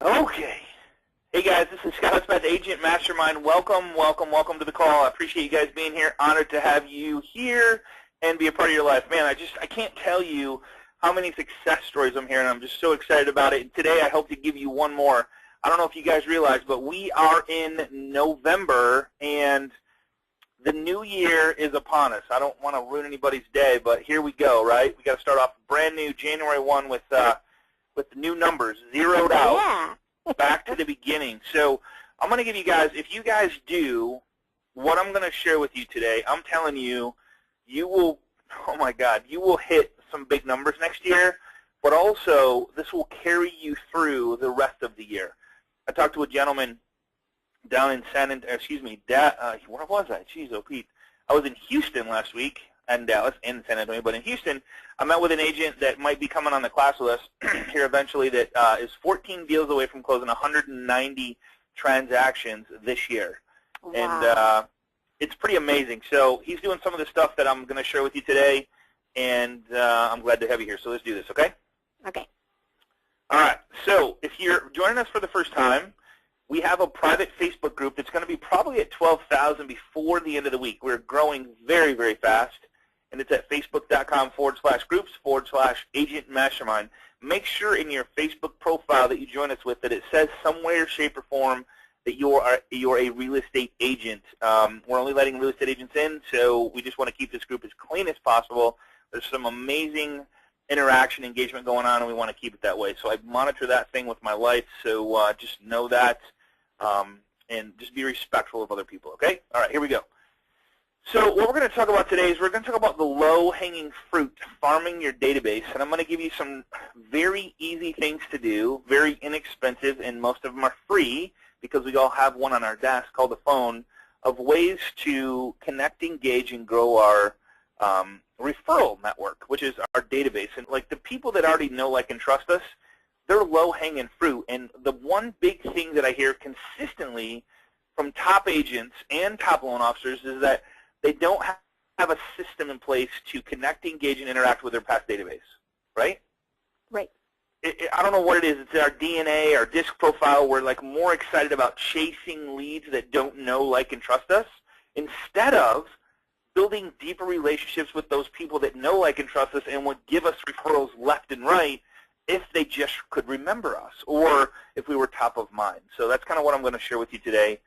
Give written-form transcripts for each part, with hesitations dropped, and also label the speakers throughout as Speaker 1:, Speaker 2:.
Speaker 1: Okay. Hey guys, this is Scott Smith, Agent Mastermind. Welcome to the call. I appreciate you guys being here. Honored to have you here and be a part of your life. Man, I can't tell you how many success stories I'm hearing. I'm just so excited about it. And today I hope to give you one more. I don't know if you guys realize, but we are in November and the new year is upon us. I don't want to ruin anybody's day, but here we go, right? We got to start off brand new January 1 with the new numbers, zeroed out.
Speaker 2: Yeah.
Speaker 1: Back to the beginning. So I'm going to give you guys, if you guys do what I'm going to share with you today, I'm telling you, you will, oh my God, you will hit some big numbers next year, but also this will carry you through the rest of the year. I talked to a gentleman down in where was I? Jeez, oh Pete. I was in Houston last week, and Dallas, and San Antonio, but in Houston, I met with an agent that might be coming on the class with us here eventually that is 14 deals away from closing 190 transactions this year.
Speaker 2: Wow.
Speaker 1: And it's pretty amazing. So he's doing some of the stuff that I'm going to share with you today, and I'm glad to have you here. So let's do this, okay?
Speaker 2: Okay.
Speaker 1: All right. So if you're joining us for the first time, we have a private Facebook group that's going to be probably at 12,000 before the end of the week. We're growing very, very fast. And it's at facebook.com/groups/Agent Mastermind. Make sure in your Facebook profile that you join us with that it says somewhere, shape, or form that you're a real estate agent. We're only letting real estate agents in, so we just want to keep this group as clean as possible. There's some amazing interaction, engagement going on, and we want to keep it that way. So I monitor that thing with my life, so just know that and just be respectful of other people, okay? All right, here we go. So what we're going to talk about today is we're going to talk about the low-hanging fruit, farming your database. And I'm going to give you some very easy things to do, very inexpensive, and most of them are free because we all have one on our desk called the phone, of ways to connect, engage, and grow our referral network, which is our database. And like the people that already know, like, and trust us, they're low-hanging fruit. And the one big thing that I hear consistently from top agents and top loan officers is that they don't have a system in place to connect, engage, and interact with their past database, right?
Speaker 2: Right.
Speaker 1: I don't know what it is. It's our DNA, our DISC profile. We're like more excited about chasing leads that don't know, like, and trust us instead of building deeper relationships with those people that know, like, and trust us and would give us referrals left and right if they just could remember us or if we were top of mind. So that's kind of what I'm going to share with you today.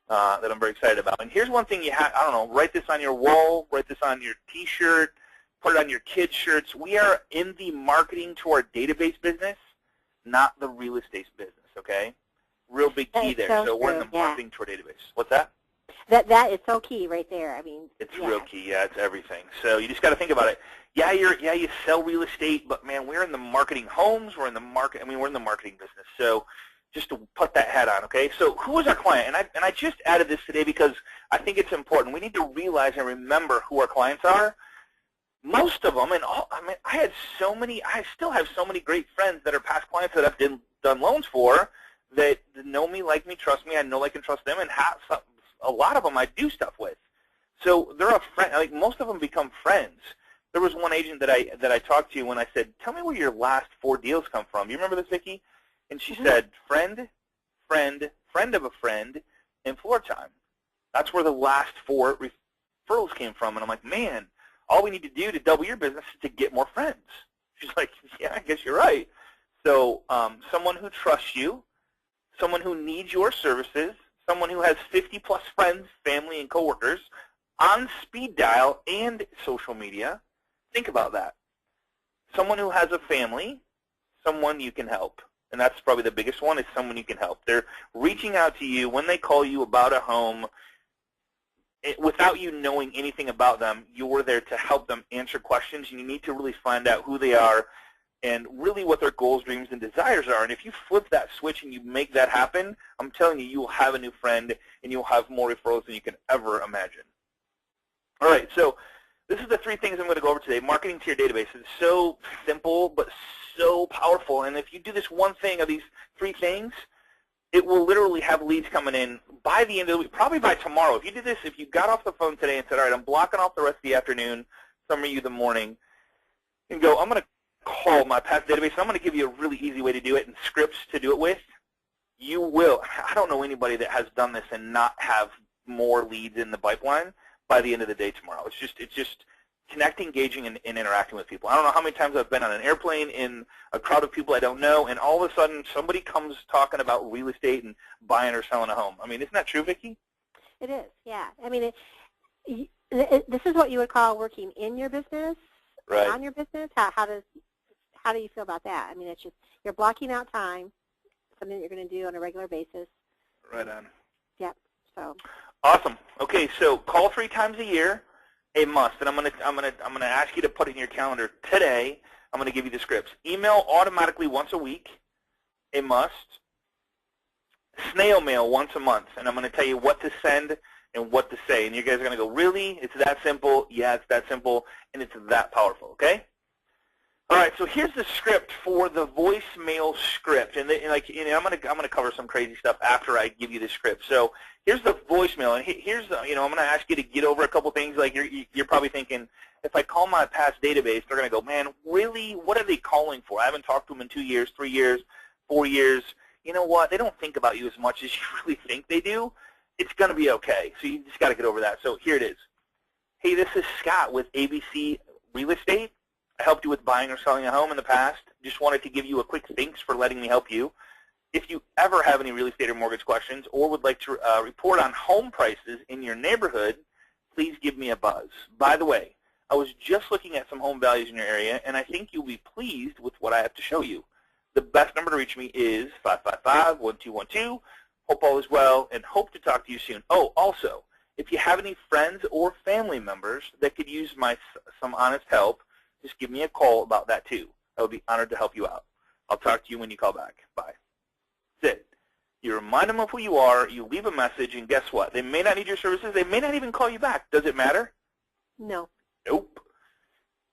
Speaker 1: That I'm very excited about. And here's one thing you have, I don't know, write this on your wall, write this on your T-shirt, put it on your kids' shirts. We are in the marketing to our database business, not the real estate business, okay? Real big key there. So we're in the marketing to our database. What's that?
Speaker 2: That is so key right there. I mean,
Speaker 1: it's real key. Yeah, it's everything. So you just got to think about it. Yeah, you sell real estate, but man, we're in the marketing homes. We're in the we're in the marketing business. So just to put that hat on, okay? So who is our client? And I just added this today because I think it's important. We need to realize and remember who our clients are. Most of them, and I still have so many great friends that are past clients that I've done loans for that know me, like me, trust me. I know, like, and trust them, and a lot of them I do stuff with. So they're a friend. Like, most of them become friends. There was one agent that I talked to when I said, "Tell me where your last 4 deals come from." You remember this, Vicki? And she said, friend, friend, friend of a friend, and floor time. That's where the last 4 referrals came from. And I'm like, man, all we need to do to double your business is to get more friends. She's like, yeah, I guess you're right. So someone who trusts you, someone who needs your services, someone who has 50-plus friends, family, and coworkers on speed dial and social media. Think about that. Someone who has a family, someone you can help. And that's probably the biggest one, is someone you can help. They're reaching out to you when they call you about a home. Without you knowing anything about them, you're there to help them answer questions, and you need to really find out who they are and really what their goals, dreams, and desires are. And if you flip that switch and you make that happen, I'm telling you, you will have a new friend, and you'll have more referrals than you can ever imagine. All right, so this is the 3 things I'm going to go over today. Marketing to your database. It's so simple, but so powerful. And if you do this one thing of these 3 things, it will literally have leads coming in by the end of the week, probably by tomorrow. If you did this, if you got off the phone today and said, all right, I'm blocking off the rest of the afternoon, some of you the morning, and go, I'm going to call my past database. I'm going to give you a really easy way to do it and scripts to do it with. you will, I don't know anybody that has done this and not have more leads in the pipeline by the end of the day tomorrow. It's just connecting, engaging, and interacting with people. I don't know how many times I've been on an airplane in a crowd of people I don't know, and all of a sudden somebody comes talking about real estate and buying or selling a home. I mean, isn't that true, Vicki?
Speaker 2: It is, yeah. I mean, this is what you would call working in your business,
Speaker 1: right,
Speaker 2: on your business. How do you feel about that? I mean, it's just you're blocking out time, something that you're going to do on a regular basis.
Speaker 1: Right on.
Speaker 2: Yep. So.
Speaker 1: Awesome. Okay, so call 3 times a year, a must, and I'm gonna ask you to put it in your calendar today. I'm gonna give you the scripts. Email automatically once a week, a must. Snail mail once a month, and I'm gonna tell you what to send and what to say. And you guys are gonna go, really? It's that simple? Yeah, it's that simple, and it's that powerful. Okay. All right, so here's the script for the voicemail script, and I'm gonna cover some crazy stuff after I give you the script. So here's the voicemail, and here's the, I'm gonna ask you to get over a couple things. Like you're probably thinking, if I call my past database, they're gonna go, man, really? What are they calling for? I haven't talked to them in 2 years, 3 years, 4 years. You know what? They don't think about you as much as you really think they do. It's gonna be okay. So you just gotta get over that. So here it is. Hey, this is Scott with ABC Real Estate. I helped you with buying or selling a home in the past. Just wanted to give you a quick thanks for letting me help you. If you ever have any real estate or mortgage questions or would like to report on home prices in your neighborhood, please give me a buzz. By the way, I was just looking at some home values in your area, and I think you'll be pleased with what I have to show you. The best number to reach me is 555-1212. Hope all is well, and hope to talk to you soon. Oh, also, if you have any friends or family members that could use some honest help, just give me a call about that too. I would be honored to help you out. I'll talk to you when you call back. Bye. That's it. You remind them of who you are, you leave a message, and guess what? They may not need your services. They may not even call you back. Does it matter?
Speaker 2: No.
Speaker 1: Nope.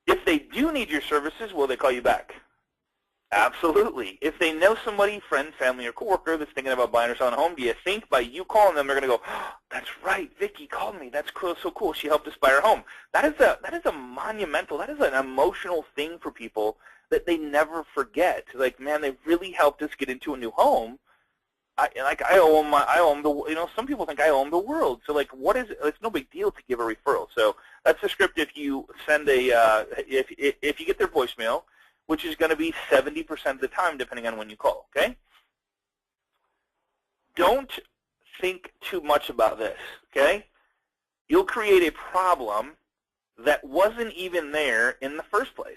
Speaker 1: If they do need your services, will they call you back? Absolutely. If they know somebody, friend, family, or coworker that's thinking about buying or selling a home, do you think by you calling them, they're going to go, oh, that's right, Vicki called me. That's cool, so cool. She helped us buy our home. That is a monumental, that is an emotional thing for people that they never forget. Like, man, they really helped us get into a new home. I owe them some people think I owe them the world. So like, what is it? It's no big deal to give a referral. So that's the script. If you send if you get their voicemail, which is going to be 70% of the time, depending on when you call, okay? Don't think too much about this, okay? You'll create a problem that wasn't even there in the first place.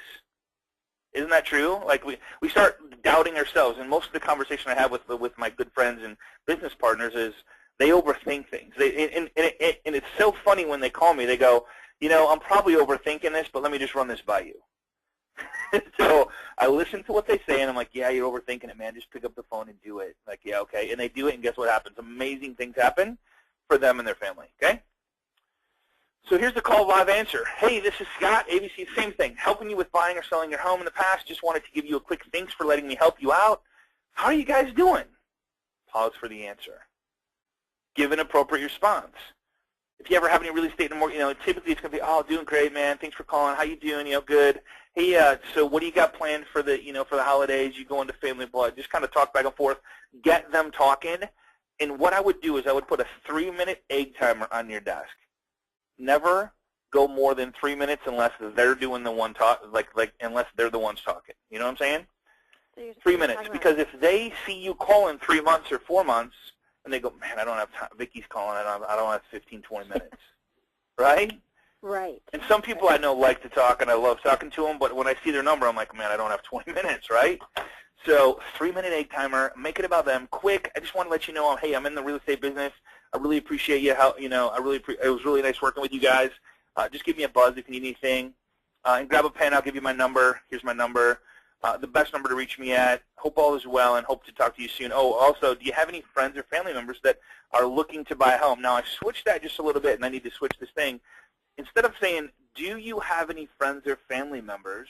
Speaker 1: Isn't that true? Like we start doubting ourselves, and most of the conversation I have with my good friends and business partners is they overthink things. And it's so funny when they call me, they go, I'm probably overthinking this, but let me just run this by you. So I listen to what they say, and I'm like, yeah, you're overthinking it, man. Just pick up the phone and do it. Like, yeah, okay. And they do it, and guess what happens? Amazing things happen for them and their family, okay? So here's the call live answer. Hey, this is Scott, ABC, same thing. Helping you with buying or selling your home in the past. Just wanted to give you a quick thanks for letting me help you out. How are you guys doing? Pause for the answer. Give an appropriate response. If you ever have any real estate and more, typically it's going to be, oh, doing great, man. Thanks for calling. How you doing? Good. Hey, so what do you got planned for the, for the holidays? You go into family blood. Just kind of talk back and forth. Get them talking. And what I would do is I would put a 3-minute egg timer on your desk. Never go more than 3 minutes unless they're doing the one talk, unless they're the ones talking. You know what I'm saying?
Speaker 2: So
Speaker 1: 3 minutes. Because if they see you call in 3 months or 4 months, and they go, man, I don't have time. Vicki's calling. I don't have 15, 20 minutes. Right?
Speaker 2: Right.
Speaker 1: And some people I know like to talk, and I love talking to them, but when I see their number, I'm like, man, I don't have 20 minutes, right? So 3-minute egg timer, make it about them, quick. I just want to let you know, hey, I'm in the real estate business. I really appreciate you. It was really nice working with you guys. Just give me a buzz if you need anything. And grab a pen. I'll give you my number. Here's my number. The best number to reach me at. Hope all is well, and hope to talk to you soon. Oh, also, do you have any friends or family members that are looking to buy a home? Now, I switched that just a little bit, and I need to switch this thing. Instead of saying, do you have any friends or family members,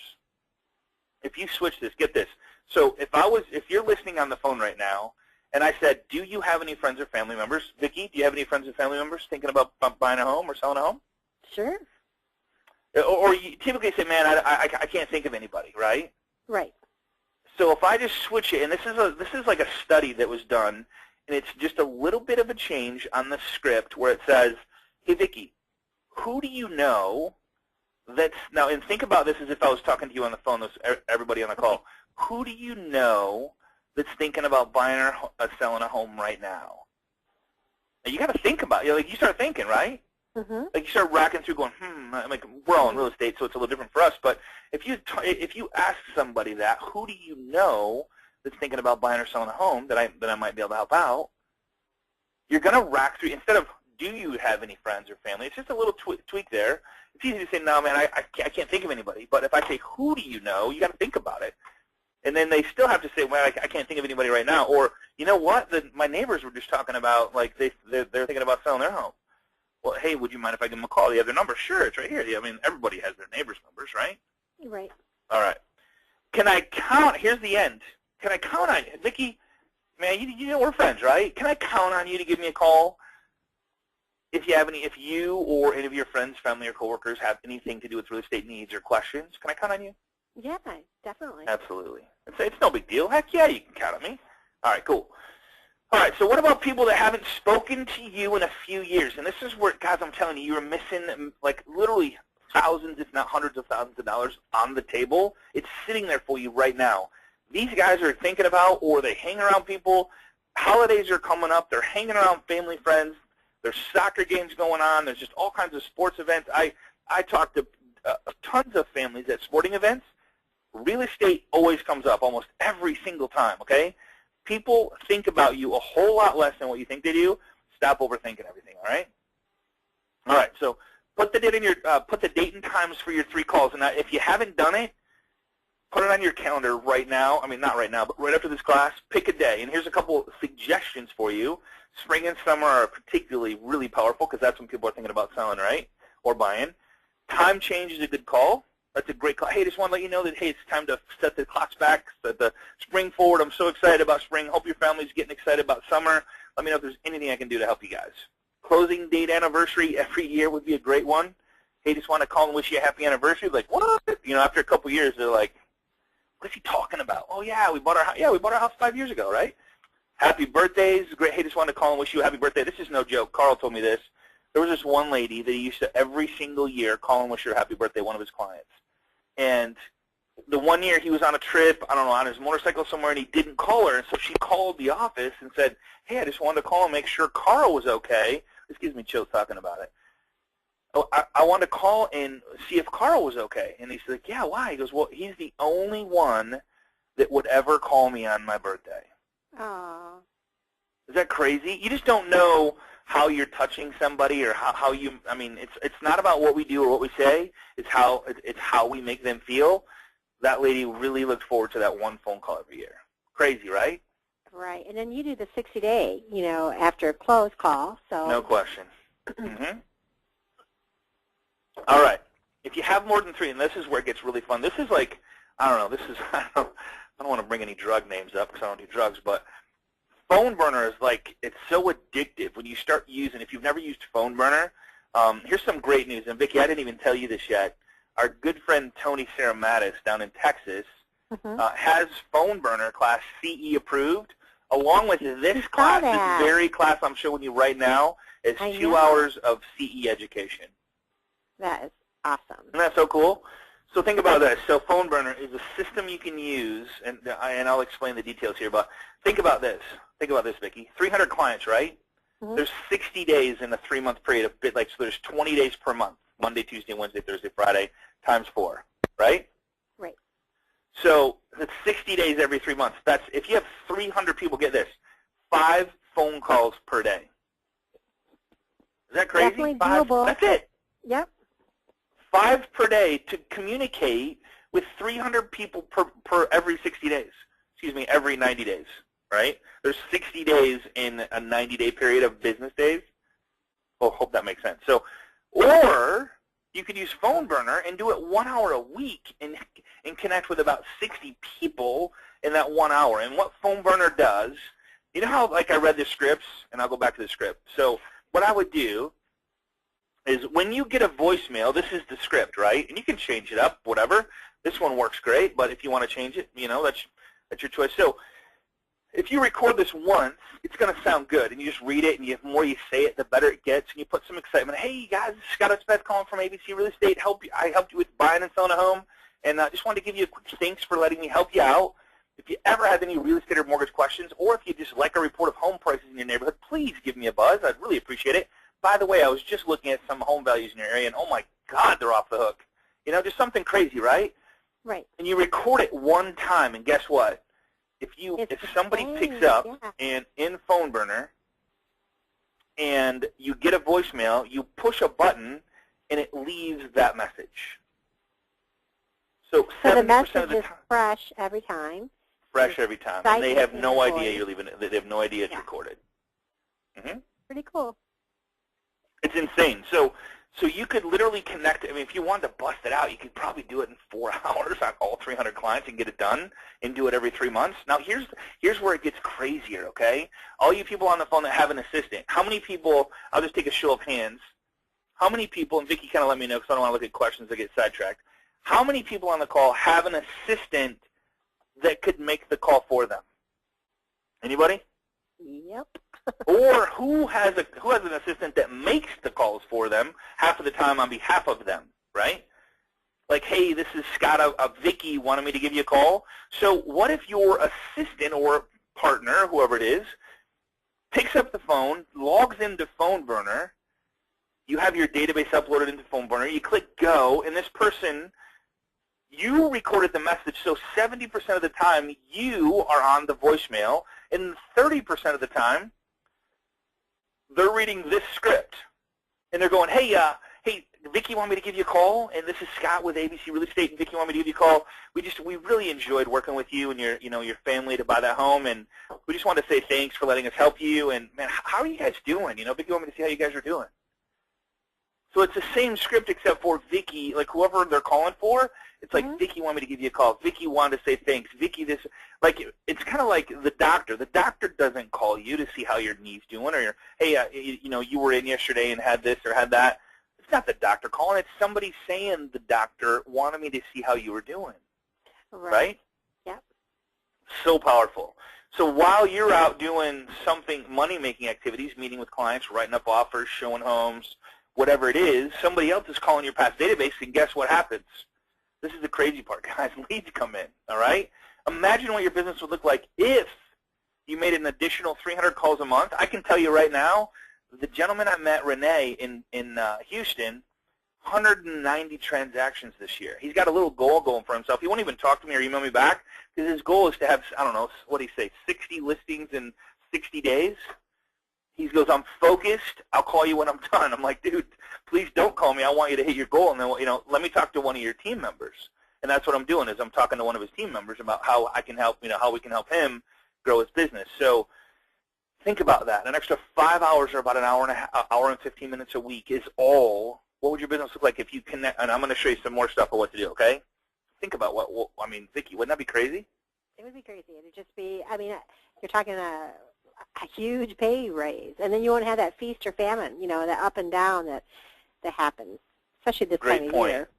Speaker 1: if you switch this, get this. So if you're listening on the phone right now, and I said, do you have any friends or family members? Vicki, do you have any friends or family members thinking about buying a home or selling a home?
Speaker 2: Sure.
Speaker 1: Or you typically say, man, I can't think of anybody, right?
Speaker 2: Right.
Speaker 1: So if I just switch it, and this is like a study that was done, and it's just a little bit of a change on the script where it says, hey, Vicki, who do you know that's, now, and think about this as if I was talking to you on the phone, everybody on the call. Who do you know that's thinking about buying or selling a home right now? Now, you got to think about it. Like, you start thinking, right?
Speaker 2: Mm-hmm.
Speaker 1: Like, you start racking through going, like, we're all in real estate, so it's a little different for us. But if you ask somebody that, who do you know that's thinking about buying or selling a home that I might be able to help out, you're going to rack through, instead of, do you have any friends or family? It's just a little tweak there. It's easy to say, no, man, I can't think of anybody. But if I say, who do you know, you got to think about it. And then they still have to say, well, I can't think of anybody right now. Or, you know what, my neighbors were just talking about, like, they're thinking about selling their home. Well, hey, would you mind if I give them a call? Do you have their number? Sure, it's right here. I mean, everybody has their neighbors' numbers, right?
Speaker 2: Right.
Speaker 1: All right. Can I count? Here's the end. Can I count on you? Vicki, man, you know we're friends, right? Can I count on you to give me a call if you or any of your friends, family, or coworkers have anything to do with real estate needs or questions? Can I count on you?
Speaker 2: Yeah, definitely.
Speaker 1: Absolutely. It's no big deal. Heck yeah, you can count on me. All right, cool. All right, so what about people that haven't spoken to you in a few years? And this is where, guys, I'm telling you, you're missing, like, literally thousands, if not hundreds of thousands of dollars on the table. It's sitting there for you right now. These guys are thinking about, or they hang around people. Holidays are coming up. They're hanging around family, friends. There's soccer games going on. There's just all kinds of sports events. I talk to tons of families at sporting events. Real estate always comes up almost every single time, okay? People think about you a whole lot less than what you think they do. Stop overthinking everything, all right? All right, so put the date and times for your 3 calls. And if you haven't done it, put it on your calendar right now. I mean, not right now, but right after this class, pick a day. And here's a couple suggestions for you. Spring and summer are particularly really powerful because that's when people are thinking about selling, right, or buying. Time change is a good call. That's a great call. Hey, just want to let you know that, hey, it's time to set the clocks back, set the spring forward. I'm so excited about spring. Hope your family's getting excited about summer. Let me know if there's anything I can do to help you guys. Closing date anniversary every year would be a great one. Hey, just want to call and wish you a happy anniversary. Like, what? You know, after a couple years, they're like, what is he talking about? Oh, yeah, we bought our house. Yeah, we bought our house 5 years ago, right? Happy birthdays. Great. Hey, just want to call and wish you a happy birthday. This is no joke. Carl told me this. There was this one lady that he used to every single year call and wish her a happy birthday, one of his clients. And the one year he was on a trip, I don't know, on his motorcycle somewhere, and he didn't call her. And so she called the office and said, hey, I just wanted to call and make sure Carl was okay. This gives me chills talking about it. Oh, I wanted to call and see if Carl was okay. And he's like, yeah, why? He goes, well, he's the only one that would ever call me on my birthday.
Speaker 2: Aww.
Speaker 1: Is that crazy? You just don't know how you're touching somebody or how you, I mean, it's not about what we do or what we say. It's how we make them feel. That lady really looked forward to that one phone call every year. Crazy, right?
Speaker 2: Right. And then you do the 60-day, you know, after close call. So
Speaker 1: no question. Mm-hmm. All right. If you have more than 3, and this is where it gets really fun. This is like, I don't know, this is, I don't want to bring any drug names up because I don't do drugs, but phone burner is like, it's so addictive when you start using, if you've never used phone burner, here's some great news. And Vicki, I didn't even tell you this yet. Our good friend Tony Saramatis down in Texas has phone burner class CE approved, along with this class, this very class I'm showing you right now, is 2 hours of CE education.
Speaker 2: That is awesome.
Speaker 1: Isn't that so cool? So think about this. So phone burner is a system you can use, and I'll explain the details here, but think about this. Think about this, Vicki. 300 clients, right? Mm-hmm. There's 60 days in a 3-month period, a bit like, so there's 20 days per month, Monday, Tuesday, Wednesday, Thursday, Friday, times 4, right?
Speaker 2: Right.
Speaker 1: So that's 60 days every 3 months. That's, if you have 300 people, get this, 5 phone calls per day. Is that crazy?
Speaker 2: Definitely
Speaker 1: 5,
Speaker 2: doable.
Speaker 1: that's it.
Speaker 2: Yep.
Speaker 1: 5 per day to communicate with 300 people per every 60 days. Excuse me, every 90 days, right? There's 60 days in a 90-day period of business days. Oh, hope that makes sense. So, or you could use phone burner and do it 1 hour a week and connect with about 60 people in that 1 hour. And what phone burner does, you know how, like, I read the scripts, and I'll go back to the script. So what I would do is when you get a voicemail, this is the script, right? And you can change it up, whatever. This one works great, but if you want to change it, you know, That's your choice. So if you record this once, it's going to sound good, and you just read it, and the more you say it, the better it gets, and you put some excitement. Hey, guys, this is Scott Beth calling from ABC Real Estate. I helped you with buying and selling a home, and I just wanted to give you a quick thanks for letting me help you out. If you ever have any real estate or mortgage questions, or if you just like a report of home prices in your neighborhood, please give me a buzz. I'd really appreciate it. By the way, I was just looking at some home values in your area, and oh, my God, they're off the hook. You know, just something crazy, right?
Speaker 2: Right.
Speaker 1: And you record it one time, and guess what? If somebody picks up and in phone burner and you get a voicemail, you push a button and it leaves that message. So 70%
Speaker 2: the message
Speaker 1: of the
Speaker 2: is
Speaker 1: time,
Speaker 2: fresh every time.
Speaker 1: fresh every time, and they have no idea you're leaving it. They have no idea it's recorded.
Speaker 2: Pretty cool.
Speaker 1: It's insane. So you could literally connect. I mean, if you wanted to bust it out, you could probably do it in 4 hours on all 300 clients and get it done, and do it every 3 months. Now, here's where it gets crazier, okay? All you people on the phone that have an assistant, how many people, I'll just take a show of hands, how many people, and Vicki kind of let me know because I don't want to look at questions that get sidetracked, how many people on the call have an assistant that could make the call for them? Anybody?
Speaker 2: Yep.
Speaker 1: Or who has an assistant that makes the calls for them half of the time on behalf of them, right? Like, hey, this is Scott, Vicki wanted me to give you a call. So what if your assistant or partner, whoever it is, picks up the phone, logs into phone burner, you have your database uploaded into phone burner, you click go, and this person, you recorded the message, so 70% of the time you are on the voicemail, and 30% of the time they're reading this script, and they're going, hey, Vicki wanted me to give you a call, and this is Scott with ABC Real Estate, and Vicki wanted me to give you a call. We really enjoyed working with you and your family to buy that home, and we just wanted to say thanks for letting us help you. And man, how are you guys doing? Vicki wanted me to see how you guys are doing. So it's the same script except for Vicki, like whoever they're calling for. It's like Vicki wanted me to give you a call. Vicki wanted to say thanks. Vicki this, like it's kind of like the doctor. The doctor doesn't call you to see how your knee's doing, or hey, you were in yesterday and had this or had that. It's not the doctor calling. It's somebody saying the doctor wanted me to see how you were doing. Right?
Speaker 2: Yep.
Speaker 1: So powerful. So while you're out doing something, money-making activities, meeting with clients, writing up offers, showing homes, whatever it is, somebody else is calling your past database, and guess what happens? This is the crazy part, guys. Leads come in, all right? Imagine what your business would look like if you made an additional 300 calls a month. I can tell you right now, the gentleman I met, Renee, in Houston, 190 transactions this year. He's got a little goal going for himself. He won't even talk to me or email me back because his goal is to have, I don't know, what do you say, 60 listings in 60 days? He goes, I'm focused. I'll call you when I'm done. I'm like, dude, please don't call me. I want you to hit your goal, and then let me talk to one of your team members. And that's what I'm doing is I'm talking to one of his team members about how I can help, how we can help him grow his business. So think about that. An extra 5 hours or about an hour and 15 minutes a week is all. What would your business look like if you connect? And I'm going to show you some more stuff of what to do. Okay? Think about Vicki, wouldn't that be crazy?
Speaker 2: It would be crazy. It would just be. I mean, you're talking a huge pay raise, and then you won't have that feast or famine, that up and down that happens, especially this time of year.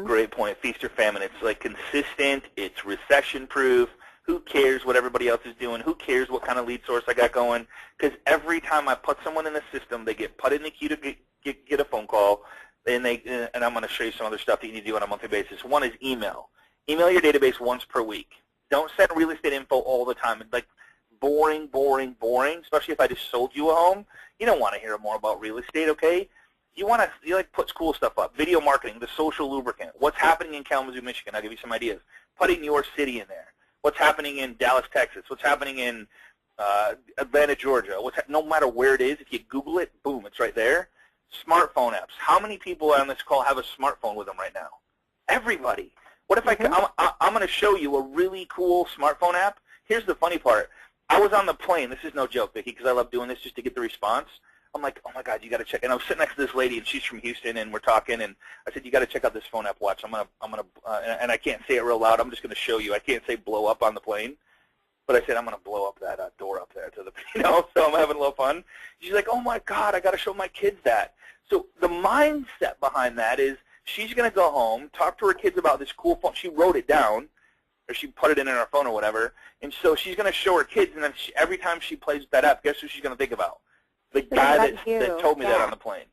Speaker 1: Great point. Feast or famine. It's like consistent. It's recession-proof. Who cares what everybody else is doing? Who cares what kind of lead source I got going? Because every time I put someone in the system, they get put in the queue to get a phone call, and I'm going to show you some other stuff that you need to do on a monthly basis. One is email. Email your database once per week. Don't send real estate info all the time. It's like boring, especially if I just sold you a home. You don't want to hear more about real estate, okay? You put cool stuff up. Video marketing, the social lubricant. What's happening in Kalamazoo, Michigan? I'll give you some ideas. Putting your city in there. What's happening in Dallas, Texas? What's happening in Atlanta, Georgia? No matter where it is, if you Google it, boom, it's right there. Smartphone apps. How many people on this call have a smartphone with them right now? Everybody. What if I'm going to show you a really cool smartphone app. Here's the funny part. I was on the plane. This is no joke, Vicki, because I love doing this just to get the response. I'm like, oh, my God, you got to check. And I was sitting next to this lady, and she's from Houston, and we're talking. And I said, you got to check out this phone app. Watch. I'm gonna, and I can't say it real loud. I'm just going to show you. I can't say blow up on the plane. But I said, I'm going to blow up that door up there to the, so I'm having a little fun. She's like, oh, my God, I got to show my kids that. So the mindset behind that is she's going to go home, talk to her kids about this cool phone. She wrote it down. or she put it in her phone or whatever. And so she's going to show her kids, and then every time she plays with that app, guess who she's going to think about? The guy that told me that on the plane.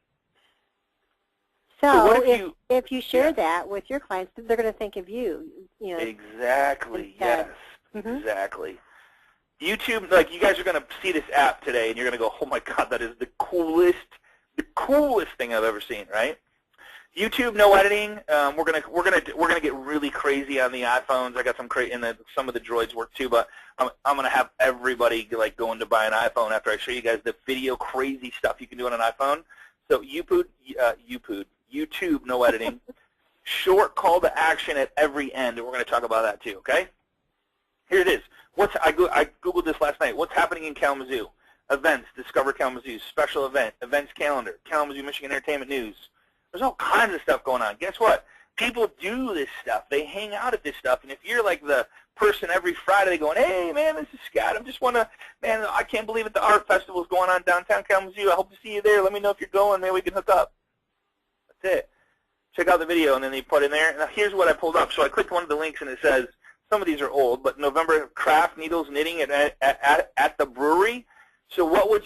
Speaker 2: So if you share that with your clients, they're going to think of you. You know.
Speaker 1: Exactly. Yes. Exactly. YouTube, like you guys are going to see this app today, and you're going to go, "Oh my God, that is the coolest thing I've ever seen." Right? YouTube, no editing. We're gonna get really crazy on the iPhones. I got some some of the Droids work too, but I'm gonna have everybody like going to buy an iPhone after I show you guys the video crazy stuff you can do on an iPhone. So YouTube, no editing. Short call to action at every end, and we're going to talk about that too, okay? Here it is. I Googled this last night. What's happening in Kalamazoo? Events, Discover Kalamazoo, special event, events calendar, Kalamazoo, Michigan Entertainment News. There's all kinds of stuff going on. Guess what? People do this stuff. They hang out at this stuff, and if you're like the person every Friday going, "Hey, man, this is Scott. Man, I can't believe it. The art festival is going on downtown Kalamazoo. I hope to see you there. Let me know if you're going. Maybe we can hook up." That's it. Check out the video, and then they put in there. Now, here's what I pulled up. So I clicked one of the links, and it says, some of these are old, but November craft needles knitting at the brewery. So what would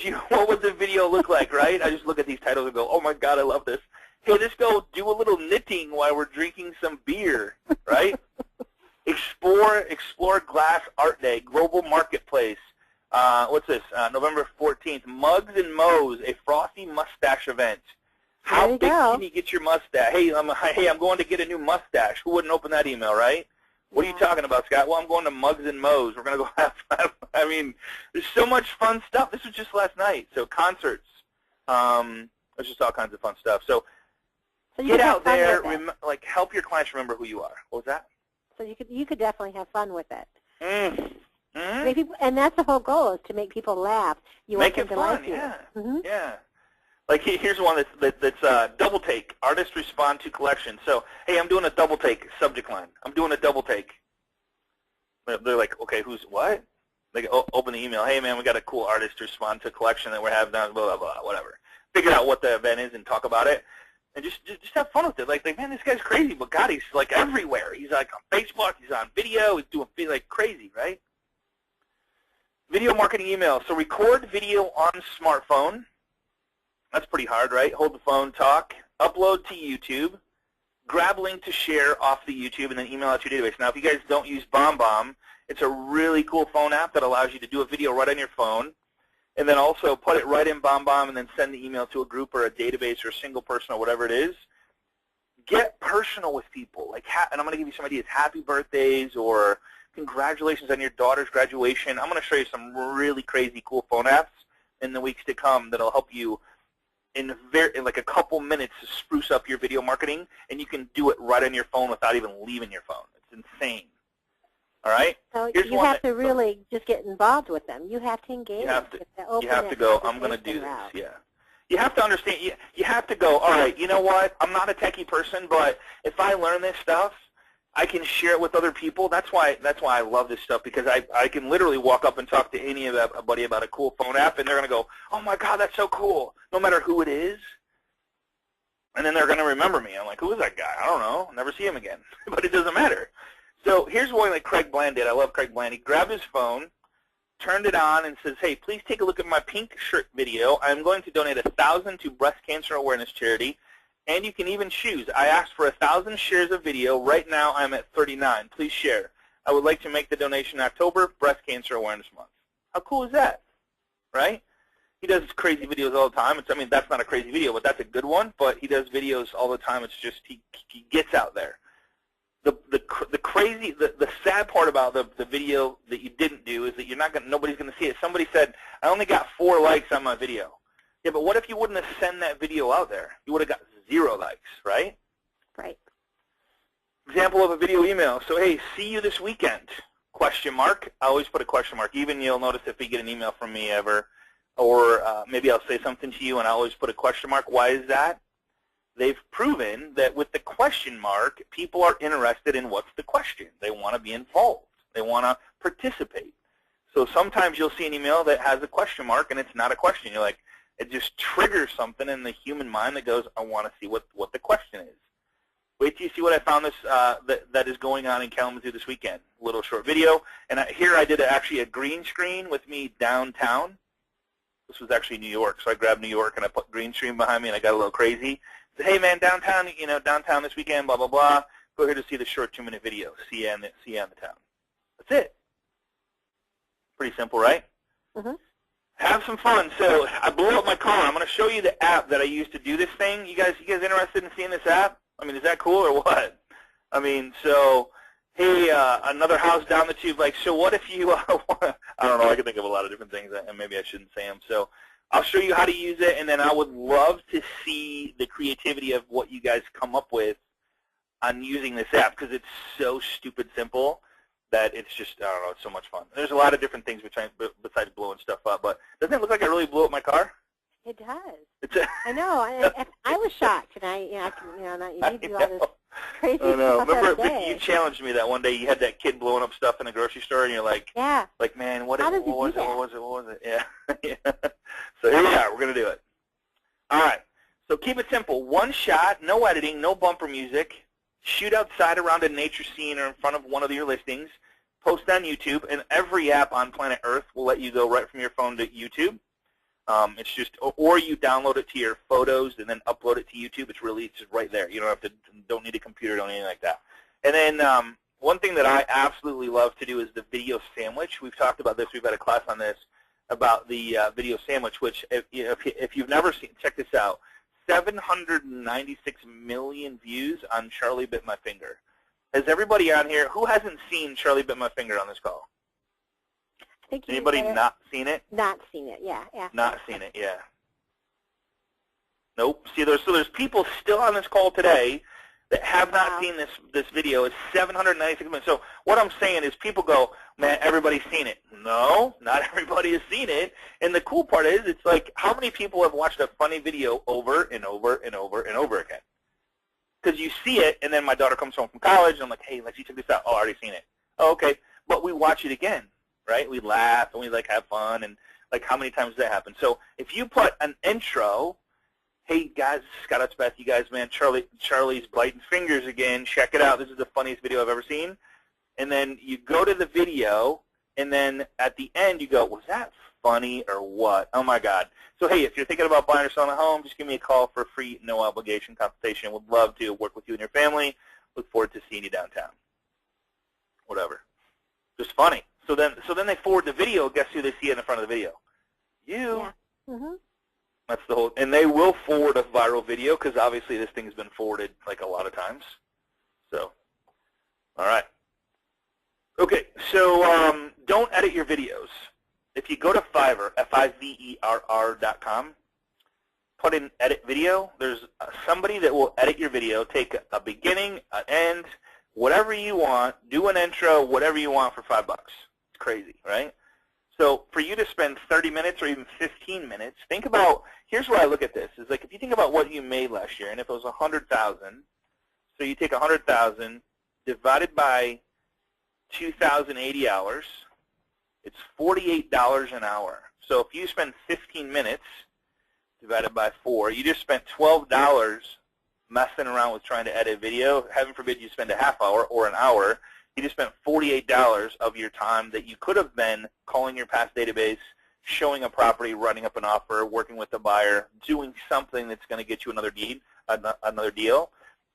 Speaker 1: the video look like, right? I just look at these titles and go, "Oh my God, I love this." Hey, let's go do a little knitting while we're drinking some beer, right? Explore Glass Art Day, Global Marketplace. What's this? November 14th, Mugs and Mo's, a frothy mustache event. How big can you get your mustache? Hey, I'm going to get a new mustache. Who wouldn't open that email, right? What are you talking about, Scott? Well, I'm going to Mugs and Mo's. We're going to go have fun. I mean, there's so much fun stuff. This was just last night. So concerts. There's just all kinds of fun stuff. So get out there, like help your clients remember who you are. What was that?
Speaker 2: So you could definitely have fun with it. And that's the whole goal, is to make people laugh. You
Speaker 1: make
Speaker 2: want
Speaker 1: it
Speaker 2: them
Speaker 1: fun,
Speaker 2: to like
Speaker 1: you. Yeah. Like here's one that's double take. Artists respond to collection. So hey, I'm doing a double take subject line. I'm doing a double take. They're like, okay, who's what? They open the email. Hey man, we got a cool artist to respond to collection that we're having down. Blah blah blah. Whatever. Figure out what the event is and talk about it. And just have fun with it. Like, man, this guy's crazy, but God, he's like everywhere. He's like on Facebook, he's on video, he's doing like crazy, right? Video marketing email. So record video on smartphone. That's pretty hard, right? Hold the phone, talk, upload to YouTube, grab link to share off the YouTube, and then email out to your database. Now, if you guys don't use BombBomb, it's a really cool phone app that allows you to do a video right on your phone, and then also put it right in BombBomb and then send the email to a group or a database or a single person or whatever it is. Get personal with people. Like, and I'm going to give you some ideas. Happy birthdays or congratulations on your daughter's graduation. I'm going to show you some really crazy cool phone apps in the weeks to come that will help you in like a couple minutes to spruce up your video marketing, and you can do it right on your phone without even leaving your phone. It's insane. All right?
Speaker 2: So you have to really just get involved with them. You have to engage.
Speaker 1: You have to go, I'm going to do this. Yeah. You have to understand. You have to go, all right, you know what? I'm not a techie person, but if I learn this stuff, I can share it with other people. That's why I love this stuff, because I can literally walk up and talk to anybody about a cool phone app, and they're going to go, "Oh my God, that's so cool," no matter who it is. And then they're going to remember me. I'm like, who is that guy? I don't know. I'll never see him again. But it doesn't matter. So here's one that Craig Bland did. I love Craig Bland. He grabbed his phone, turned it on, and says, "Hey, please take a look at my pink shirt video. I'm going to donate 1,000 to breast cancer awareness charity. And you can even choose. I asked for 1,000 shares of video. Right now I'm at 39. Please share. I would like to make the donation in October, Breast Cancer Awareness Month." How cool is that? Right? He does crazy videos all the time. I mean, that's not a crazy video, but that's a good one. But he does videos all the time. It's just he gets out there. The sad part about the video that you didn't do is that nobody's gonna see it. Somebody said, "I only got 4 likes on my video." Yeah, but what if you wouldn't have sent that video out there? You would have got 0 likes, right?
Speaker 2: Right.
Speaker 1: Example of a video email. So, hey, see you this weekend, question mark. I always put a question mark. Even you'll notice if you get an email from me ever, or maybe I'll say something to you and I always put a question mark. Why is that? They've proven that with the question mark, people are interested in what's the question. They want to be involved. They want to participate. So sometimes you'll see an email that has a question mark and it's not a question. You're like, it just triggers something in the human mind that goes, I want to see what the question is. Wait till you see what I found that is going on in Kalamazoo this weekend. A little short video. And here I did actually a green screen with me downtown. This was actually New York, so I grabbed New York and I put green screen behind me and I got a little crazy. Said, hey man, downtown, downtown this weekend, blah blah blah. Go here to see the short 2-minute video. See you in the town. That's it. Pretty simple, right?
Speaker 2: Mm-hmm.
Speaker 1: Have some fun. So I blew up my car. I'm going to show you the app that I use to do this thing. You guys interested in seeing this app? I mean, is that cool or what? I mean, so, hey, another house down the tube. Like, so what if you, I don't know, I can think of a lot of different things, and maybe I shouldn't say them. So I'll show you how to use it, and then I would love to see the creativity of what you guys come up with on using this app, because it's so stupid simple that it's just, I don't know, it's so much fun. There's a lot of different things besides blowing stuff up, but doesn't it look like I really blew up my car?
Speaker 2: It does.
Speaker 1: It's
Speaker 2: I know. I was shocked, and you need to do all this crazy
Speaker 1: I know.
Speaker 2: stuff
Speaker 1: Remember,
Speaker 2: every day.
Speaker 1: Vicki, you challenged me that one day. You had that kid blowing up stuff in the grocery store, and you're like,
Speaker 2: yeah.
Speaker 1: Like, man, what
Speaker 2: How
Speaker 1: was
Speaker 2: does he do
Speaker 1: it?
Speaker 2: that?
Speaker 1: What was it? Yeah. Yeah. So here we are. We're going to do it. All right. So keep it simple. One shot, no editing, no bumper music. Shoot outside around a nature scene or in front of one of your listings. Post on YouTube, and every app on planet Earth will let you go right from your phone to YouTube. It's just, or you download it to your photos and then upload it to YouTube. It's just right there. You don't need a computer, don't need anything like that. And then one thing that I absolutely love to do is the video sandwich. We've talked about this. We've had a class on this about the video sandwich, which if you've never seen, check this out. 796 million views on Charlie Bit My Finger. Has everybody on here, who hasn't seen Charlie Bit My Finger on this call?
Speaker 2: I think
Speaker 1: Anybody not seen it?
Speaker 2: Not seen it, yeah.
Speaker 1: Not seen it, yeah. Nope. See, there's people still on this call today that have not seen this video. It's 796 million. So what I'm saying is people go, man, everybody's seen it. No, not everybody has seen it. And the cool part is, it's like, how many people have watched a funny video over and over and over and over again? Because you see it, and then my daughter comes home from college, and I'm like, hey, let's check this out. Oh, I already seen it. Oh, okay. But we watch it again, right? We laugh, and we, have fun, and, how many times does that happen? So if you put an intro, hey, guys, Scott Utsbeth, you guys, man, Charlie's biting fingers again. Check it out. This is the funniest video I've ever seen. And then you go to the video, and then at the end you go, was that funny or what? Oh, my God. So, hey, if you're thinking about buying or selling a home, just give me a call for a free, no-obligation consultation. Would love to work with you and your family. Look forward to seeing you downtown. Whatever. Just funny. So then they forward the video. Guess who they see in the front of the video? You.
Speaker 2: Yeah. Mm-hmm.
Speaker 1: That's the whole, and they will forward a viral video because obviously this thing's been forwarded a lot of times. So, all right. Okay, so don't edit your videos. If you go to Fiverr, Fiverr.com, put in edit video, there's somebody that will edit your video, take a beginning, an end, whatever you want, do an intro, whatever you want for $5. It's crazy, right? So for you to spend 30 minutes or even 15 minutes, think about, here's where I look at this, is if you think about what you made last year, and if it was 100,000, so you take 100,000 divided by 2,080 hours, it's $48 an hour. So if you spend 15 minutes divided by 4, you just spent $12 messing around with trying to edit video. Heaven forbid you spend a half hour or an hour. You just spent $48 of your time that you could have been calling your past database, showing a property, running up an offer, working with the buyer, doing something that's going to get you another deal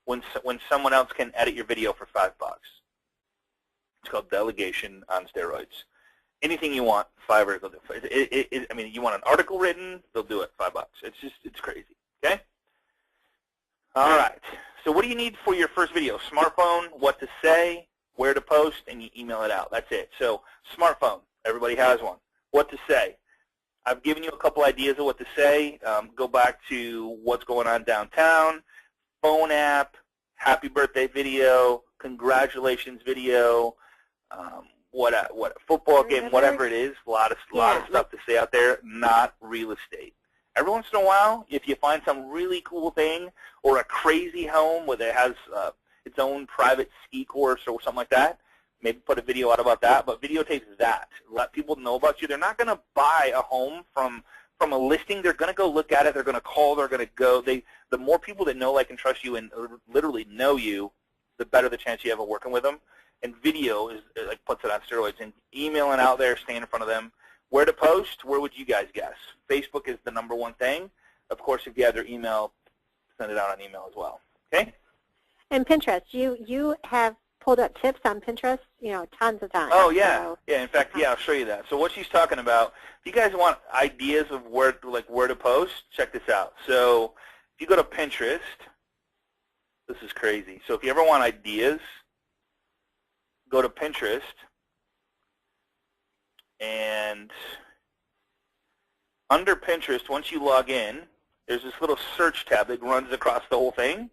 Speaker 1: when someone else can edit your video for $5. It's called delegation on steroids. Anything you want, Fiverr, they'll do. I mean, you want an article written, they'll do it, $5. It's crazy, okay? All right. So what do you need for your first video? Smartphone, what to say, where to post, and you email it out. That's it. So smartphone, everybody has one. What to say. I've given you a couple ideas of what to say. Go back to what's going on downtown, phone app, happy birthday video, congratulations video, what a football game, whatever it is, a lot of stuff to say out there, not real estate. Every once in a while, if you find some really cool thing or a crazy home where it has its own private ski course or something like that, maybe put a video out about that, but videotape that. Let people know about you. They're not going to buy a home from from a listing, they're going to go look at it. They're going to call. They're going to go. The more people that know, like, and trust you and literally know you, the better the chance you have of working with them. And video is like puts it on steroids. And emailing out there, staying in front of them. Where to post? Where would you guys guess? Facebook is the #1 thing. Of course, if you have their email, send it out on email as well. Okay?
Speaker 2: And Pinterest, you have pulled up tips on Pinterest, tons of times.
Speaker 1: Oh, yeah.
Speaker 2: So,
Speaker 1: yeah, in fact, yeah, I'll show you that. So what she's talking about, if you guys want ideas of where to post, check this out. So if you go to Pinterest, this is crazy. So if you ever want ideas, go to Pinterest, and under Pinterest, once you log in, there's this little search tab that runs across the whole thing.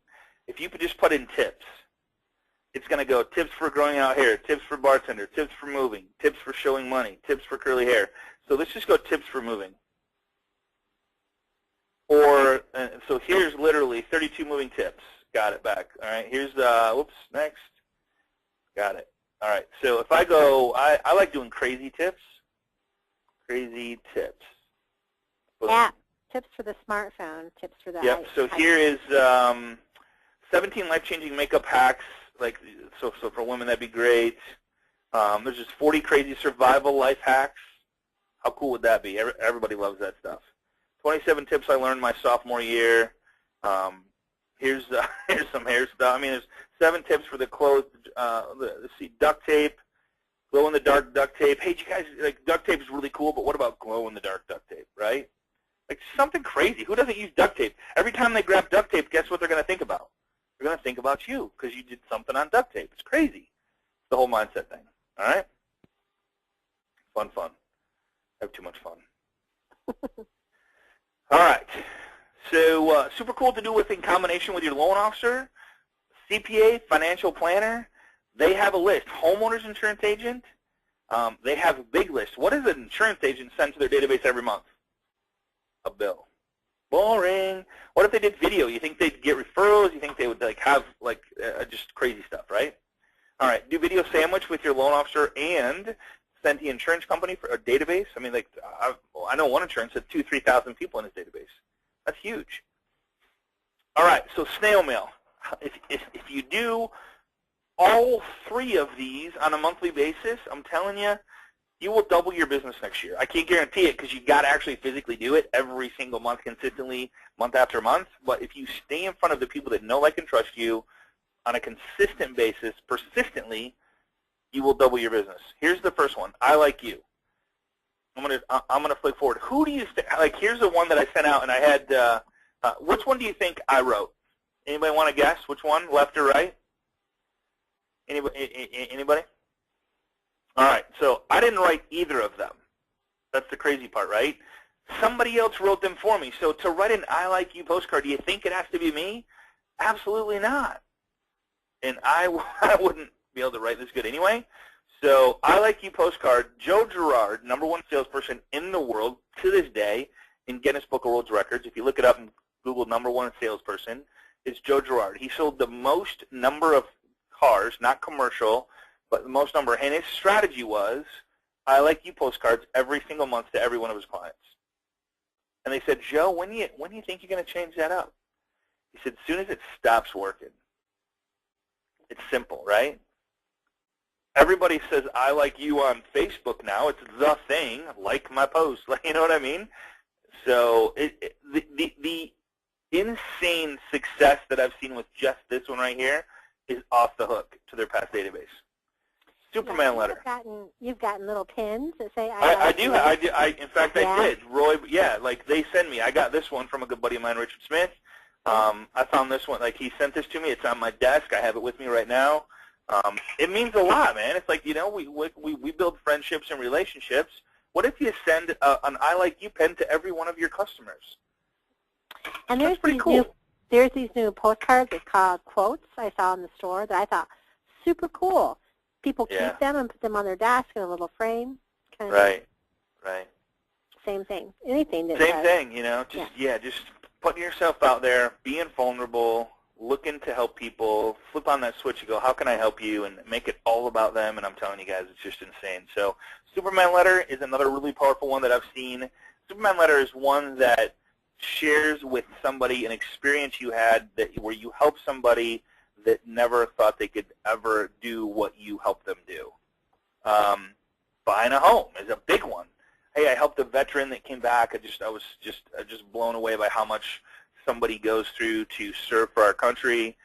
Speaker 1: If you could just put in tips, it's going to go tips for growing out hair, tips for bartender, tips for moving, tips for showing money, tips for curly hair. So let's just go tips for moving. Or, so here's literally 32 moving tips. Got it back. All right, here's, whoops, next. Got it. All right, so if I go, I like doing crazy tips. Crazy tips.
Speaker 2: Yeah, tips for the smartphone, tips for the
Speaker 1: Yep, so here is 17 life-changing makeup hacks. Like, so for women, that'd be great. There's just 40 crazy survival life hacks. How cool would that be? Everybody loves that stuff. 27 tips I learned my sophomore year. Here's some hair stuff. I mean, there's 7 tips for the clothes. Let's see, duct tape, glow-in-the-dark duct tape. Hey, you guys, like, duct tape is really cool, but what about glow-in-the-dark duct tape, right? Like, something crazy. Who doesn't use duct tape? Every time they grab duct tape, guess what they're going to think about? They're going to think about you because you did something on duct tape. It's crazy. It's the whole mindset thing. All right? Fun. I have too much fun. All right. So super cool to do with in combination with your loan officer, CPA, financial planner. They have a list. Homeowners insurance agent, they have a big list. What does an insurance agent send to their database every month? A bill. Boring. What if they did video? You think they'd get referrals? You think they would have just crazy stuff, right? All right. Do video sandwich with your loan officer and send the insurance company for a database. I mean, like I know one insurance has 2,000 to 3,000 people in his database. That's huge. All right. So snail mail. If you do all 3 of these on a monthly basis, I'm telling you, you will double your business next year. I can't guarantee it because you've got to actually physically do it every single month consistently, month after month. But if you stay in front of the people that know, like, and trust you on a consistent basis, persistently, you will double your business. Here's the first one. I like you. I'm gonna flick forward. Who do you think? Like, here's the one that I sent out, and I had. Which one do you think I wrote? Anybody want to guess which one, left or right? Anybody? All right, so I didn't write either of them. That's the crazy part, right? Somebody else wrote them for me. So to write an I like you postcard, do you think it has to be me? Absolutely not. And I wouldn't be able to write this good anyway. So I like you postcard, Joe Girard, #1 salesperson in the world to this day in Guinness Book of World Records. If you look it up and Google #1 salesperson, it's Joe Girard. He sold the most number of cars, not commercial, but the most number, and his strategy was, I like you postcards every single month to every one of his clients. And they said, Joe, when do you think you're going to change that up? He said, as soon as it stops working. It's simple, right? Everybody says, I like you on Facebook now. It's the thing. Like my post. You know what I mean? So the insane success that I've seen with just this one right here is off the hook to their past database. Superman letter.
Speaker 2: You've gotten little pins that say
Speaker 1: I do. In fact, I did. Roy, yeah, like they send me. I got this one from a good buddy of mine, Richard Smith. I found this one. Like he sent this to me. It's on my desk. I have it with me right now. It means a lot, man. It's like, you know, we build friendships and relationships. What if you send an I like you pen to every one of your customers?
Speaker 2: And there's pretty cool. There's these new postcards. It's called quotes. I saw in the store that I thought super cool. People keep them and put them on their desk in a little frame.
Speaker 1: Right.
Speaker 2: Same thing. Anything that
Speaker 1: Same thing, you know. Just putting yourself out there, being vulnerable, looking to help people, flip on that switch and go, how can I help you, and make it all about them. And I'm telling you guys, it's just insane. So Superman letter is another really powerful one that I've seen Superman letter is one that shares with somebody an experience you had where you helped somebody that never thought they could ever do what you helped them do. Buying a home is a big one. Hey, I helped a veteran that came back. I was just blown away by how much somebody goes through to serve for our country.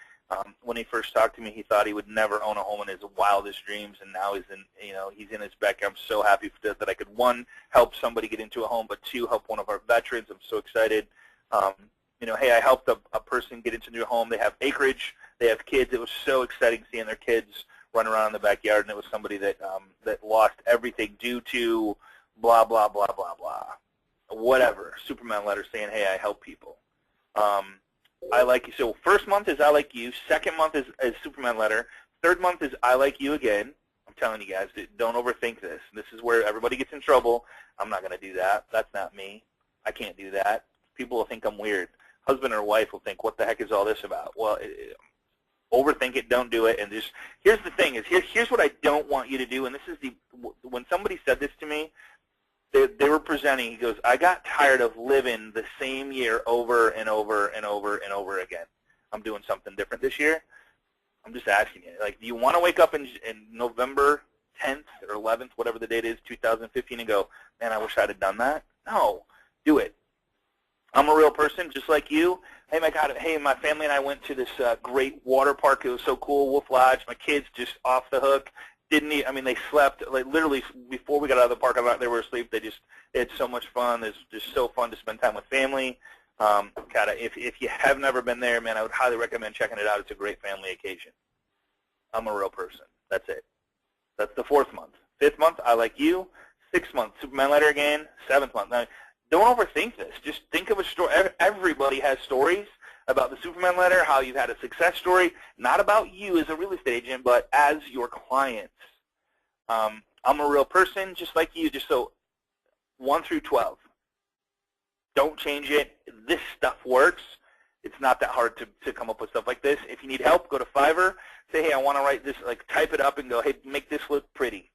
Speaker 1: When he first talked to me, he thought he would never own a home in his wildest dreams, and now he's in his backyard. I'm so happy that I could, one, help somebody get into a home, but two, help one of our veterans. I'm so excited. Hey, I helped a person get into a new home. They have acreage. They have kids. It was so exciting seeing their kids run around in the backyard, and it was somebody that lost everything due to blah, blah, blah, blah, blah. Whatever. Superman letter saying, hey, I help people. I like you. So first month is I like you. Second month is Superman letter. Third month is I like you again. I'm telling you guys, don't overthink this. This is where everybody gets in trouble. I'm not going to do that. That's not me. I can't do that. People will think I'm weird. Husband or wife will think, what the heck is all this about? Well, overthink it, don't do it. And here's the thing is, here's what I don't want you to do. And this is when somebody said this to me, they were presenting, he goes, I got tired of living the same year over and over and over and over again. I'm doing something different this year. I'm just asking you, like, do you want to wake up in November 10th or 11th, whatever the date is, 2015, and go, man, I wish I'd have done that? No, do it. I'm a real person, just like you. Hey, my God, hey, my family and I went to this great water park. It was so cool, Wolf Lodge. My kids just off the hook. They slept, like, literally before we got out of the park, they were asleep. They had so much fun. It's just so fun to spend time with family. If you have never been there, man, I would highly recommend checking it out. It's a great family occasion. I'm a real person. That's it. That's the fourth month. Fifth month, I like you. Sixth month, Superman letter again. Seventh month. Now, don't overthink this. Just think of a story. Everybody has stories about the Superman letter, how you've had a success story, not about you as a real estate agent, but as your clients. I'm a real person, just like you, just so 1 through 12. Don't change it. This stuff works. It's not that hard to come up with stuff like this. If you need help, go to Fiverr. Say, hey, I want to write this, like type it up and go, hey, make this look pretty.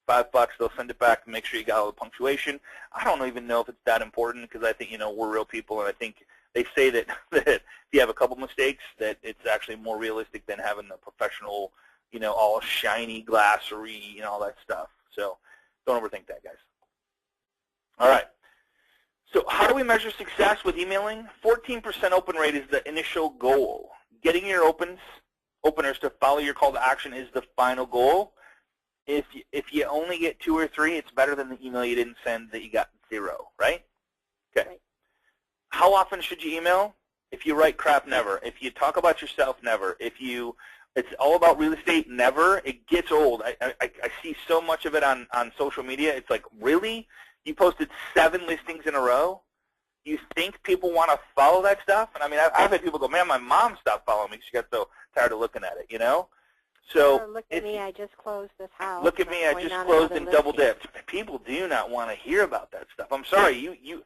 Speaker 1: $5, they'll send it back and make sure you got all the punctuation. I don't even know if it's that important because I think, we're real people, and I think they say that if you have a couple mistakes, that it's actually more realistic than having the professional, all shiny glassery and all that stuff. So don't overthink that, guys. All right. So how do we measure success with emailing? 14% open rate is the initial goal. Getting your openers to follow your call to action is the final goal. If you only get 2 or 3, it's better than the email you didn't send that you got 0, right? Okay. Right. How often should you email? If you write crap, never. If you talk about yourself, never. It's all about real estate, never. It gets old. I see so much of it on social media. It's like, really? You posted 7 listings in a row? You think people want to follow that stuff? And I've had people go, man, my mom stopped following me. She got so tired of looking at it, So
Speaker 2: look at me, I just closed this house.
Speaker 1: Look at me, I just closed and double dipped. People do not want to hear about that stuff. I'm sorry, you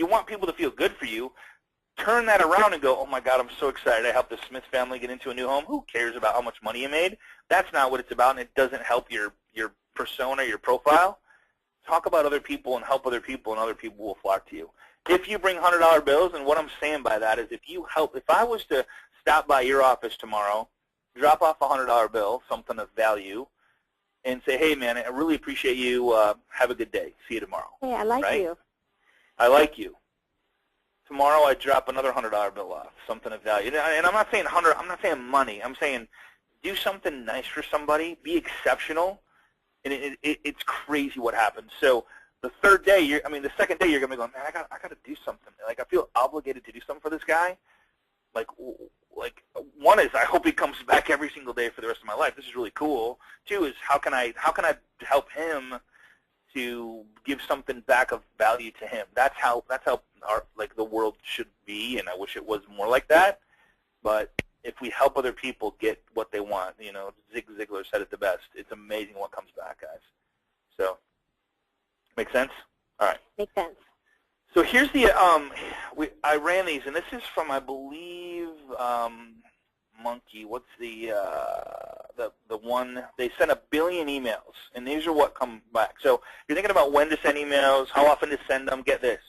Speaker 1: want people to feel good for you. Turn that around and go, oh my God, I'm so excited. I helped the Smith family get into a new home. Who cares about how much money you made? That's not what it's about, and it doesn't help your persona, your profile. Talk about other people and help other people, and other people will flock to you. If you bring $100 bills, and what I'm saying by that is if I was to stop by your office tomorrow, drop off a $100 bill, something of value, and say, hey, man, I really appreciate you. Have a good day. See you tomorrow.
Speaker 2: Hey, I like you.
Speaker 1: I like you. Tomorrow I drop another $100 bill off, something of value. And I'm not saying I'm not saying money. I'm saying do something nice for somebody. Be exceptional. And it's crazy what happens. So the third day, the second day, you're going to be going, man, I got to do something. Like, I feel obligated to do something for this guy. Like one is I hope he comes back every single day for the rest of my life. This is really cool. 2 is how can I help him to give something back of value to him. That's how the world should be, and I wish it was more like that. But if we help other people get what they want, Zig Ziglar said it the best. It's amazing what comes back, guys. So, make sense? All right.
Speaker 2: Makes sense.
Speaker 1: So here's the, I ran these, and this is from, I believe, Monkey. What's the the one, they sent 1 billion emails, and these are what come back. So you're thinking about when to send emails, how often to send them. Get this.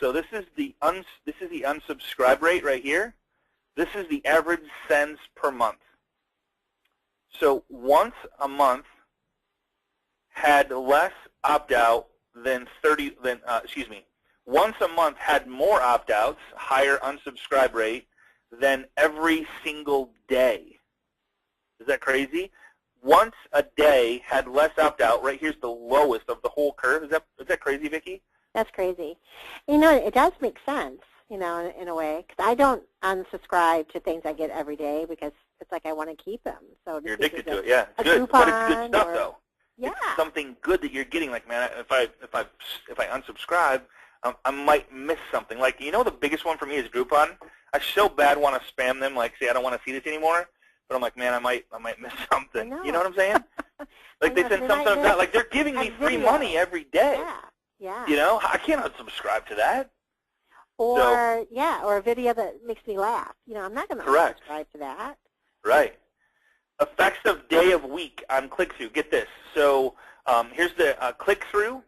Speaker 1: So this is the unsubscribe rate right here. This is the average sends per month. So once a month had less opt-out than once a month had more opt-outs, higher unsubscribe rate than every single day. Is that crazy? Once a day had less opt-out. Right here's the lowest of the whole curve. Is that crazy, Vicki?
Speaker 2: That's crazy. You know, it does make sense, you know, in a way, because I don't unsubscribe to things I get every day because it's like I want to keep them. So
Speaker 1: you're addicted to it, yeah. It's
Speaker 2: good,
Speaker 1: but it's good stuff, though.
Speaker 2: Yeah.
Speaker 1: It's something good that you're getting. Like, man, if I unsubscribe, I might miss something. Like, you know, the biggest one for me is Groupon. I so bad want to spam them, like, say I don't want to see this anymore. But I'm like, man, I might miss something. You know what I'm saying? Like they send something out. Like they're giving me free money every day.
Speaker 2: Yeah. Yeah.
Speaker 1: You know, I can't unsubscribe to that.
Speaker 2: Or
Speaker 1: so,
Speaker 2: or a video that makes me laugh. You know, I'm not going to unsubscribe to that.
Speaker 1: Right. Effects of day of week on click-through. Get this. So here's the click-through,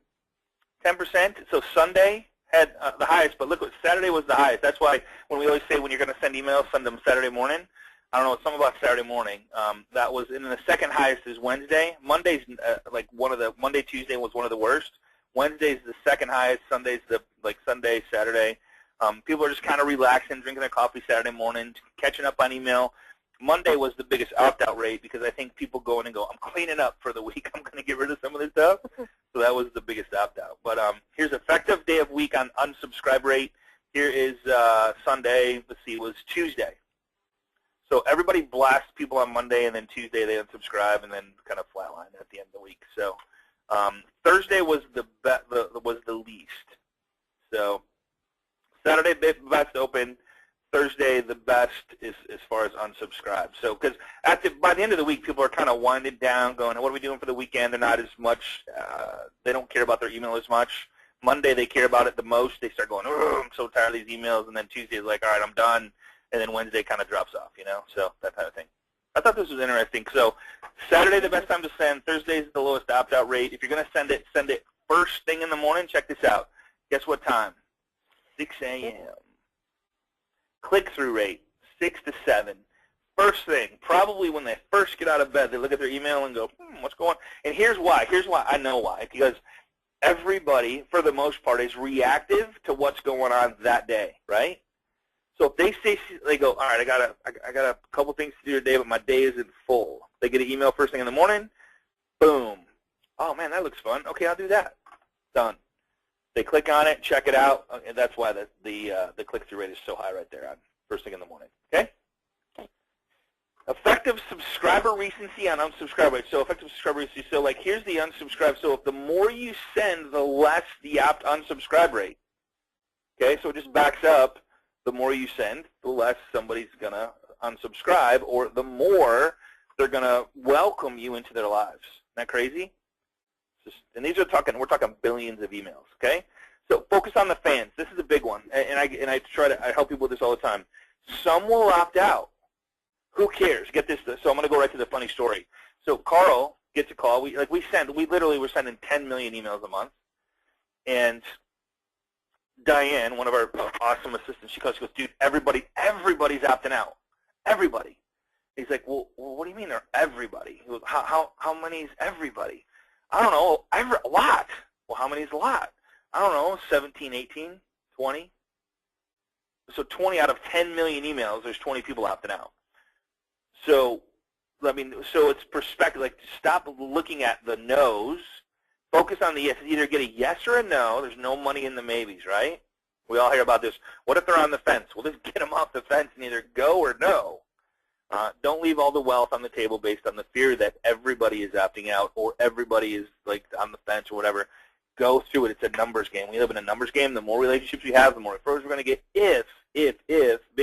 Speaker 1: 10%. So Sunday had the highest, but look, Saturday was the highest. That's why when we always say when you're going to send emails, send them Saturday morning. I don't know, something about Saturday morning. That was, and then the second highest is Wednesday. Monday's Monday, Tuesday was one of the worst. Wednesday's the second highest. Sunday's Sunday, Saturday. People are just kind of relaxing, drinking their coffee Saturday morning, catching up on email. Monday was the biggest opt-out rate because I think people go in and go, I'm cleaning up for the week. I'm going to get rid of some of this stuff. So that was the biggest opt-out. But here's effective day of week on unsubscribe rate. Here is Sunday. Let's see, it was Tuesday. So everybody blasts people on Monday, and then Tuesday they unsubscribe, and then kind of flatline at the end of the week. So Thursday was the least. So Saturday best open. Thursday the best is as far as unsubscribe. So because by the end of the week, people are kind of winding down, going, what are we doing for the weekend? They're not as much. They don't care about their email as much. Monday they care about it the most. They start going, oh, I'm so tired of these emails. And then Tuesday is like, all right, I'm done. And then Wednesday kind of drops off, you know, so that kind of thing. I thought this was interesting. So Saturday, the best time to send. Thursday is the lowest opt-out rate. If you're going to send it first thing in the morning. Check this out. Guess what time? 6 a.m. Click-through rate, 6 to 7. First thing, probably when they first get out of bed, they look at their email and go, what's going on? And here's why. Here's why. I know why. Because everybody, for the most part, is reactive to what's going on that day, right? So if they go, all right, I got a couple things to do today, but my day isn't full. They get an email first thing in the morning, boom. Oh, man, that looks fun. Okay, I'll do that. Done. They click on it, check it out, and that's why the click-through rate is so high right there on first thing in the morning. Okay? Effective subscriber recency on unsubscribe rate. So effective subscriber recency. So like here's the unsubscribe. So if the more you send, the less the unsubscribe rate. Okay, so it just backs up. The more you send, the less somebody's going to unsubscribe, or the more they're going to welcome you into their lives. Isn't that crazy? And these are we're talking billions of emails, okay? So focus on the fans. This is a big one, and I help people with this all the time. Some will opt out. Who cares? Get this. So I'm going to go right to the funny story. So Carl gets a call. We literally were sending 10 million emails a month, and Diane, one of our awesome assistants, she goes, dude, everybody's opting out. Everybody. He's like, well, what do you mean they're everybody? He goes, how many is everybody? I don't know, a lot. Well, how many is a lot? I don't know, 17, 18, 20. So 20 out of 10 million emails, there's 20 people opting out. So, so it's perspective. Like, stop looking at the no's. Focus on the yes. Either get a yes or a no. There's no money in the maybes, right? We all hear about this. What if they're on the fence? Well, just get them off the fence and either go or no. Don't leave all the wealth on the table based on the fear that everybody is opting out or everybody is like on the fence or whatever. Go through it. It's a numbers game. We live in a numbers game. The more relationships we have, the more referrals we're going to get big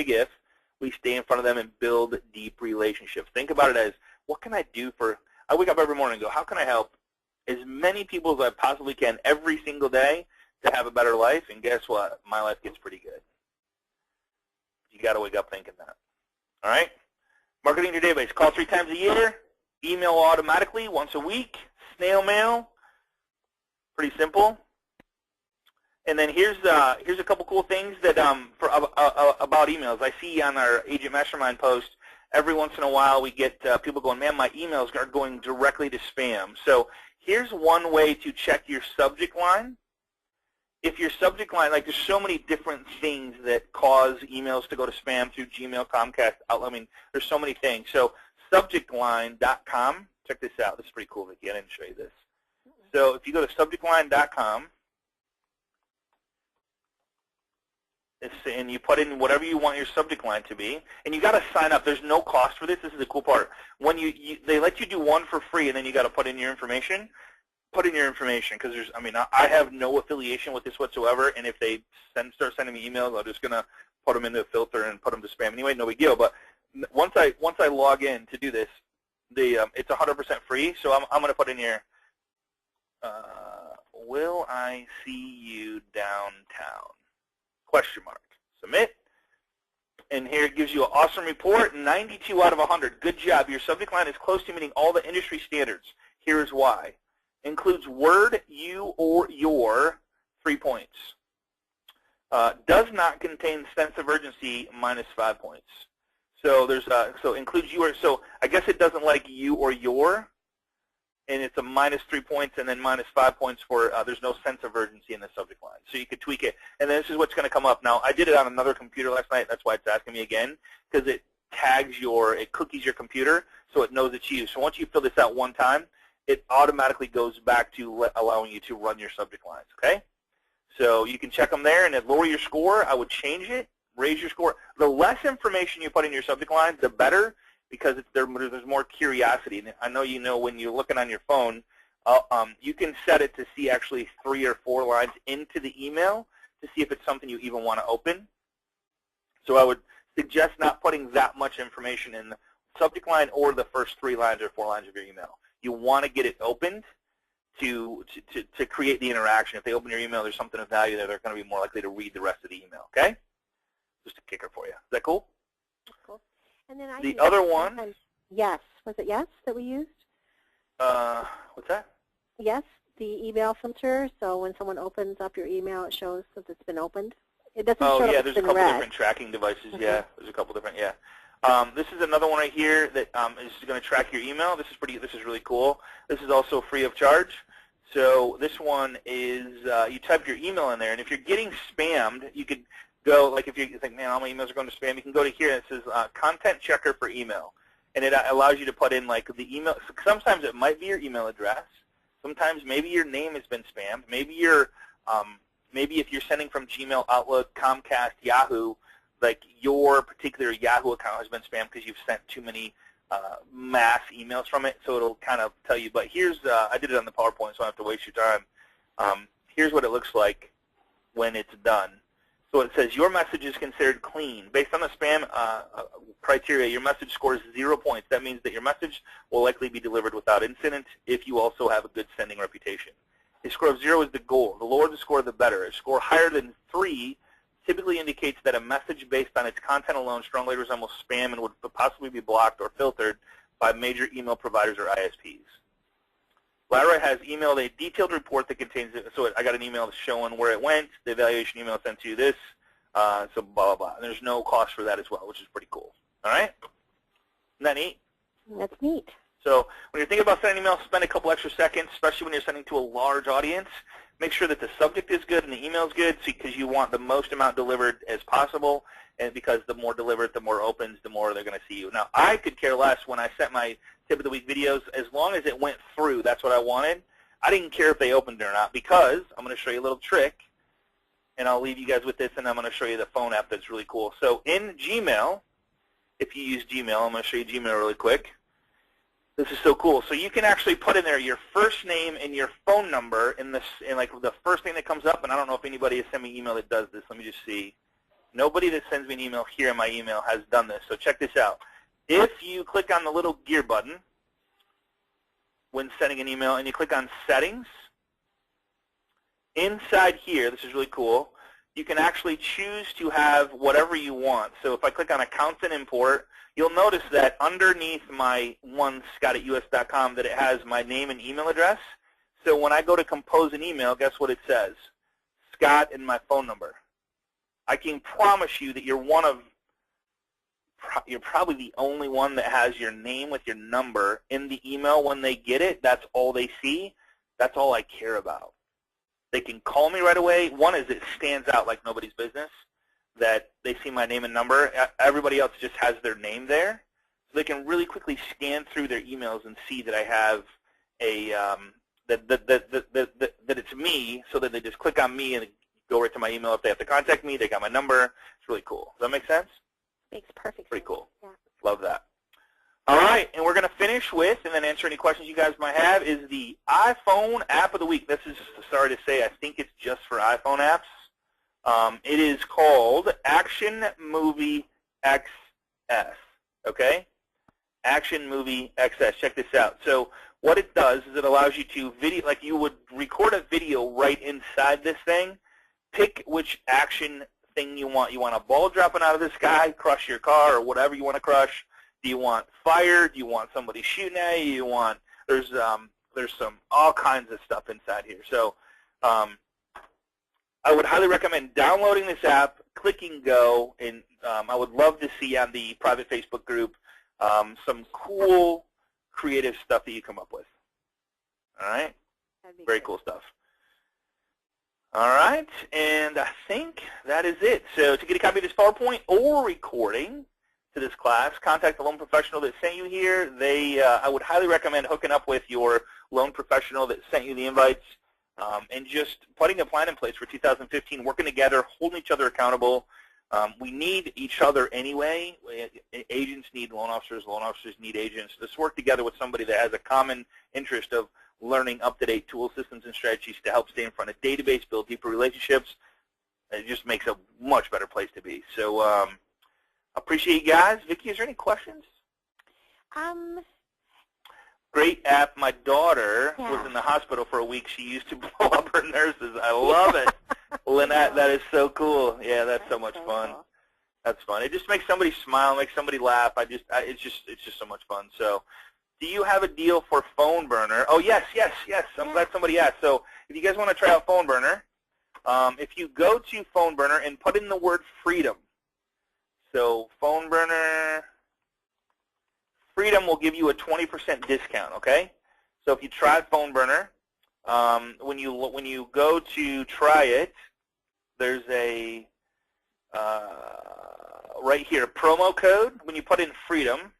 Speaker 1: if, we stay in front of them and build deep relationships. Think about it as, what can I do I wake up every morning and go, how can I help as many people as I possibly can every single day to have a better life? And guess what? My life gets pretty good. You got to wake up thinking that. All right? Marketing your database. Call 3 times a year. email automatically once a week, snail mail, pretty simple. And then here's a couple cool things that about emails. I see on our Agent Mastermind post every once in a while we get people going, man, my emails are going directly to spam. So here's one way to check your subject line. If your subject line, like there's so many different things that cause emails to go to spam through Gmail, Comcast, Outlook. I mean, there's so many things. So subjectline.com, check this out. This is pretty cool, Vicki. I didn't show you this. So if you go to subjectline.com, and you put in whatever you want your subject line to be, and you got to sign up. There's no cost for this. This is the cool part. When they let you do one for free, and then you got to put in your information. Put in your information because there's. I mean, I have no affiliation with this whatsoever, and if they start sending me emails, I'm just gonna put them into a filter and put them to spam anyway. No big deal. But once I log in to do this, it's 100% free. So I'm gonna put in here. Will I see you downtown? Question mark. Submit. And here it gives you an awesome report, 92 out of 100. Good job. Your subject line is close to meeting all the industry standards. Here is why. Includes word, you, or your, 3 points. Does not contain sense of urgency, -5 points. So there's so includes you or, so I guess it doesn't like you or your, and it's a -3 points and then -5 points for there's no sense of urgency in the subject line. So you could tweak it. And then this is what's going to come up. Now, I did it on another computer last night. That's why it's asking me again, because it tags it cookies your computer, so it knows it's you. So once you fill this out one time, it automatically goes back to allowing you to run your subject lines, okay? So you can check them there, and lower your score. I would change it, raise your score. The less information you put in your subject line, the better, because there's more curiosity. And I know you know when you're looking on your phone, you can set it to see actually 3 or 4 lines into the email to see if it's something you even want to open. So I would suggest not putting that much information in the subject line or the first 3 lines or 4 lines of your email. You want to get it opened to create the interaction. If they open your email, there's something of value there. They're going to be more likely to read the rest of the email, okay? Just a kicker for you. Is that cool?
Speaker 2: That's cool. And then
Speaker 1: the other one.
Speaker 2: Yes. Was it yes that we used?
Speaker 1: What's that?
Speaker 2: Yes, the email filter. So when someone opens up your email, it shows that it's been opened. It doesn't show
Speaker 1: yeah,
Speaker 2: it's
Speaker 1: there's a
Speaker 2: been
Speaker 1: couple
Speaker 2: read.
Speaker 1: different tracking devices. Yeah, there's a couple different. Yeah. This is another one right here that is going to track your email. This is really cool. This is also free of charge. So this one is you type your email in there, and if you're getting spammed, you could go, like if you think, man, all my emails are going to spam, you can go to here and it says content checker for email, and it allows you to put in like the email. Sometimes it might be your email address. Sometimes maybe your name has been spammed. Maybe maybe if you're sending from Gmail, Outlook, Comcast, Yahoo, like your particular Yahoo account has been spammed because you've sent too many mass emails from it, so it'll kind of tell you. But here's, I did it on the PowerPoint, so I don't have to waste your time. Here's what it looks like when it's done. So it says your message is considered clean. Based on the spam criteria, your message scores 0 points. That means that your message will likely be delivered without incident if you also have a good sending reputation. A score of 0 is the goal. The lower the score, the better. A score higher than 3 typically indicates that a message based on its content alone strongly resembles spam and would possibly be blocked or filtered by major email providers or ISPs. Lyra has emailed a detailed report that contains it. So I got an email showing where it went, the evaluation email sent to you this, so blah, blah, blah. And there's no cost for that as well, which is pretty cool. All right? Isn't that neat?
Speaker 2: That's neat.
Speaker 1: So when you're thinking about sending emails, spend a couple extra seconds, especially when you're sending to a large audience. Make sure that the subject is good and the email is good, because you want the most amount delivered as possible, and because the more delivered, the more opens, the more they're going to see you. Now, I could care less when I sent my tip of the week videos. As long as it went through, that's what I wanted. I didn't care if they opened it or not, because I'm going to show you a little trick, and I'll leave you guys with this, and I'm going to show you the phone app that's really cool. So in Gmail, if you use Gmail, I'm going to show you Gmail really quick. This is so cool. So you can actually put in there your first name and your phone number in like the first thing that comes up. And I don't know if anybody has sent me an email that does this. Let me just see. Nobody that sends me an email here in my email has done this. So check this out. If you click on the little gear button when sending an email and you click on settings, inside here, this is really cool, you can actually choose to have whatever you want. So if I click on Accounts and Import, you'll notice that underneath my one, scott@us.com, that it has my name and email address. So when I go to compose an email, guess what it says? Scott and my phone number. I can promise you that you're probably the only one that has your name with your number in the email when they get it. That's all they see. That's all I care about. They can call me right away. One is it stands out like nobody's business, that they see my name and number. Everybody else just has their name there. So they can really quickly scan through their emails and see that I have a, that it's me, so that they just click on me and go right to my email. If they have to contact me, they got my number. It's really cool. Does that make sense?
Speaker 2: Makes perfect sense.
Speaker 1: Pretty cool.
Speaker 2: Yeah.
Speaker 1: Love that. All right, and we're going to finish with, and then answer any questions you guys might have, is the iPhone App of the Week. This is, sorry to say, I think it's just for iPhone apps. It is called Action Movie XS, okay? Action Movie XS. Check this out. So what it does is it allows you to video, like you would record a video right inside this thing. Pick which action thing you want. You want a ball dropping out of the sky, crush your car, or whatever you want to crush. Do you want fire? Do you want somebody shooting at you? You want, there's some all kinds of stuff inside here. So I would highly recommend downloading this app, clicking go, and I would love to see on the private Facebook group some cool, creative stuff that you come up with. All right? Very cool stuff. All right, and I think that is it. So to get a copy of this PowerPoint or recording to this class, contact the loan professional that sent you here. I would highly recommend hooking up with your loan professional that sent you the invites and just putting a plan in place for 2015, working together, holding each other accountable. We need each other anyway. Agents need loan officers need agents. Let's work together with somebody that has a common interest of learning up-to-date tool systems and strategies to help stay in front of database, build deeper relationships. It just makes a much better place to be. So appreciate you guys. Vicki, is there any questions? Great app. My daughter was in the hospital for a week. She used to blow up her nurses. I love it. Lynette, that is so cool. Yeah, that's so much fun. Cool. That's fun. It just makes somebody smile, makes somebody laugh. It's just so much fun. So, do you have a deal for Phone Burner? Oh, yes. I'm glad somebody asked. So, if you guys want to try out Phone Burner, if you go to Phone Burner and put in the word freedom, so Phone Burner, freedom will give you a 20% discount, okay? So if you try Phone Burner, when you go to try it, there's a, right here, promo code. When you put in freedom,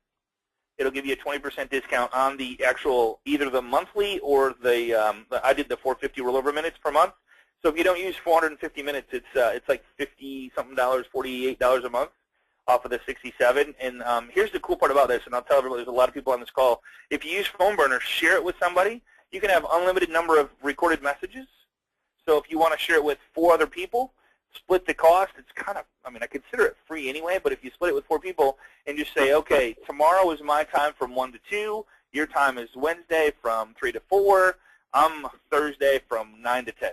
Speaker 1: it'll give you a 20% discount on the actual, either the monthly or I did the 450 rollover minutes per month. So if you don't use 450 minutes, it's like $50-something, $48 a month off of the 67. And here's the cool part about this, and I'll tell everybody, there's a lot of people on this call. If you use Phone Burner, share it with somebody. You can have unlimited number of recorded messages. So if you want to share it with 4 other people, split the cost. It's kind of, I consider it free anyway, but if you split it with 4 people and just say, okay, tomorrow is my time from 1 to 2, your time is Wednesday from 3 to 4, I'm Thursday from 9 to 10,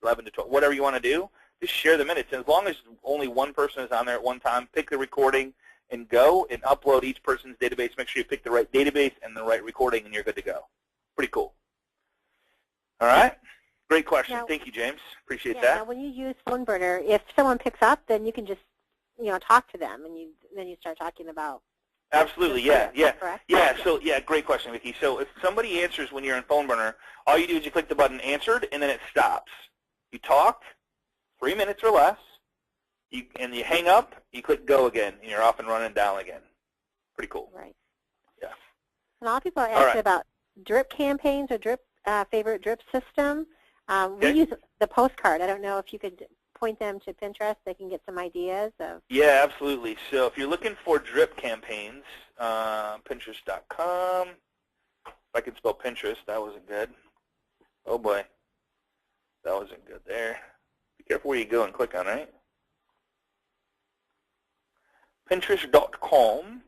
Speaker 1: 11 to 12, whatever you want to do, just share the minutes. And as long as only one person is on there at one time, pick the recording and go and upload each person's database. Make sure you pick the right database and the right recording, and you're good to go. Pretty cool. All right. Great question.
Speaker 2: Now,
Speaker 1: thank you, James. Appreciate that.
Speaker 2: Now, when you use Phone Burner, if someone picks up, then you can just, talk to them, and then you start talking about.
Speaker 1: Absolutely. Yeah.
Speaker 2: Correct?
Speaker 1: So, great question, Vicki. So if somebody answers when you're in Phone Burner, all you do is you click the button Answered, and then it stops. You talk 3 minutes or less, and you hang up, you click Go again, and you're off and running down again. Pretty cool.
Speaker 2: Right.
Speaker 1: Yeah.
Speaker 2: And a lot of people are asking about drip campaigns or favorite drip system. We use the postcard. I don't know if you could point them to Pinterest. They can get some ideas of. Yeah,
Speaker 1: absolutely. So if you're looking for drip campaigns, Pinterest.com. If I could spell Pinterest, that wasn't good. Oh boy, that wasn't good there. Be careful where you go and click on, right? Pinterest.com.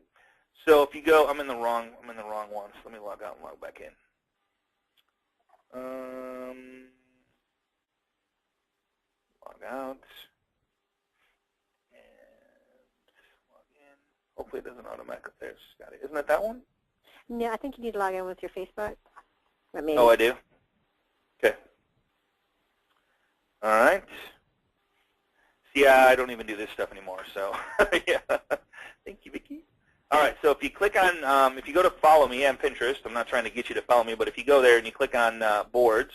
Speaker 1: So if you go, I'm in the wrong one. So let me log out and log back in. Log out. Hopefully it doesn't automatically. There's got it. Isn't it that one?
Speaker 2: No, I think you need to log in with your Facebook. Or maybe.
Speaker 1: Oh, I do? Okay. All right. See, I don't even do this stuff anymore, so yeah. Thank you, Vicki. All right, so if you click on, if you go to follow me on Pinterest, I'm not trying to get you to follow me, but if you go there and you click on boards,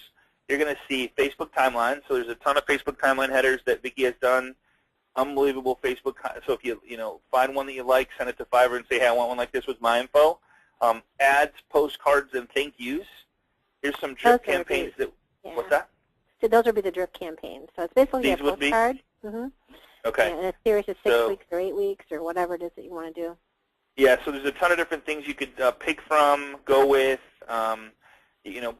Speaker 1: you're going to see Facebook timeline. So there's a ton of Facebook timeline headers that Vicki has done. Unbelievable Facebook. So if you find one that you like, send it to Fiverr and say, hey, I want one like this with my info. Ads, postcards, and thank yous. Here's some drip campaigns that. Yeah. What's that?
Speaker 2: So those would be the drip campaigns. So it's basically a postcard. Mm-hmm.
Speaker 1: Okay.
Speaker 2: And a series of 6 weeks or 8 weeks or whatever it is that you want to do.
Speaker 1: Yeah. So there's a ton of different things you could pick from, go with.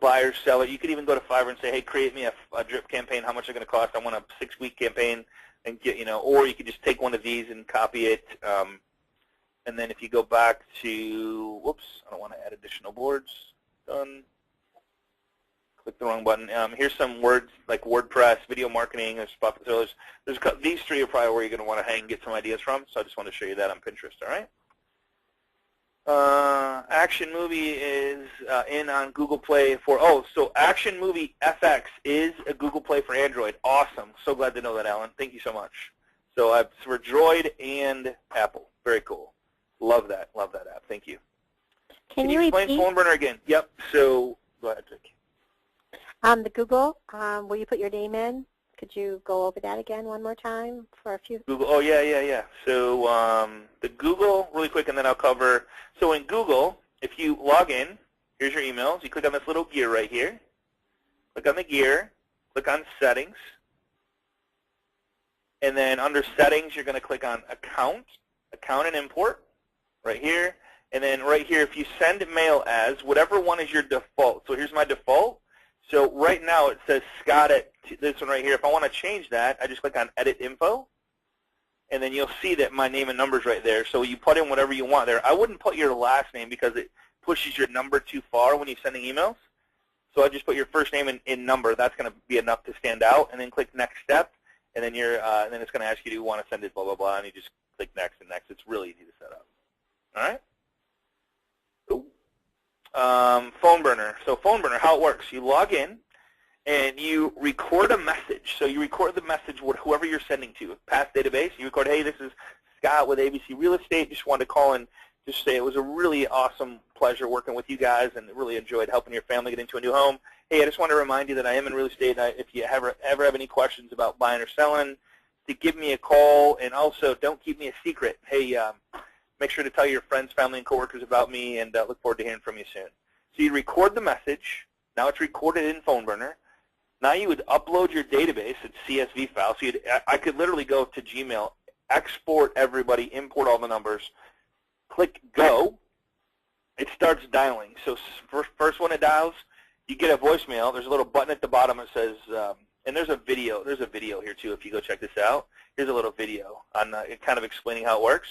Speaker 1: Buy or sell it. You could even go to Fiverr and say, hey, create me a drip campaign. How much is it going to cost? I want a 6-week campaign, and get or you could just take one of these and copy it. And then if you go back to, whoops, I don't want to add additional boards. Done. Click the wrong button. Here's some words like WordPress, video marketing, or stuff. So these three are probably where you're going to want to hang and get some ideas from. So I just want to show you that on Pinterest. All right. Action Movie is in on Google Play so Action Movie FX is a Google Play for Android. Awesome. So glad to know that, Alan. Thank you so much. So it's for Droid and Apple. Very cool. Love that. Love that app. Thank you. Can you explain Phone Burner again? Yep. So go ahead, Vic.
Speaker 2: The Google, where you put your name in, could you go over that again one more time for a few?
Speaker 1: Google, oh yeah. So the Google, really quick, and then I'll cover. So in Google, if you log in, here's your emails. You click on this little gear right here. Click on the gear. Click on Settings. And then under Settings, you're going to click on Account and Import right here. And then right here, if you send mail as, whatever one is your default. So here's my default. So right now it says Scott at this one right here. If I want to change that, I just click on Edit Info, and then you'll see that my name and number's right there. So you put in whatever you want there. I wouldn't put your last name because it pushes your number too far when you're sending emails. So I just put your first name in number. That's going to be enough to stand out, and then click Next Step, and then then it's going to ask you, do you want to send it, blah, blah, blah, and you just click Next and Next. It's really easy to set up. All right? Cool. Phone Burner. So Phone Burner, how it works, you log in and you record a message. So you record the message with whoever you're sending to. Past database, you record, hey, this is Scott with ABC Real Estate. Just wanted to call and just say it was a really awesome pleasure working with you guys and really enjoyed helping your family get into a new home. Hey, I just want to remind you that I am in real estate. And if you ever have any questions about buying or selling, to give me a call. And also, don't keep me a secret. Hey, make sure to tell your friends, family, and coworkers about me, and look forward to hearing from you soon. So you record the message. Now it's recorded in Phone Burner. Now you would upload your database, it's CSV file. So I could literally go to Gmail, export everybody, import all the numbers, click Go. It starts dialing. So first when it dials, you get a voicemail. There's a little button at the bottom that says, and there's a video. There's a video here too if you go check this out. Here's a little video on kind of explaining how it works.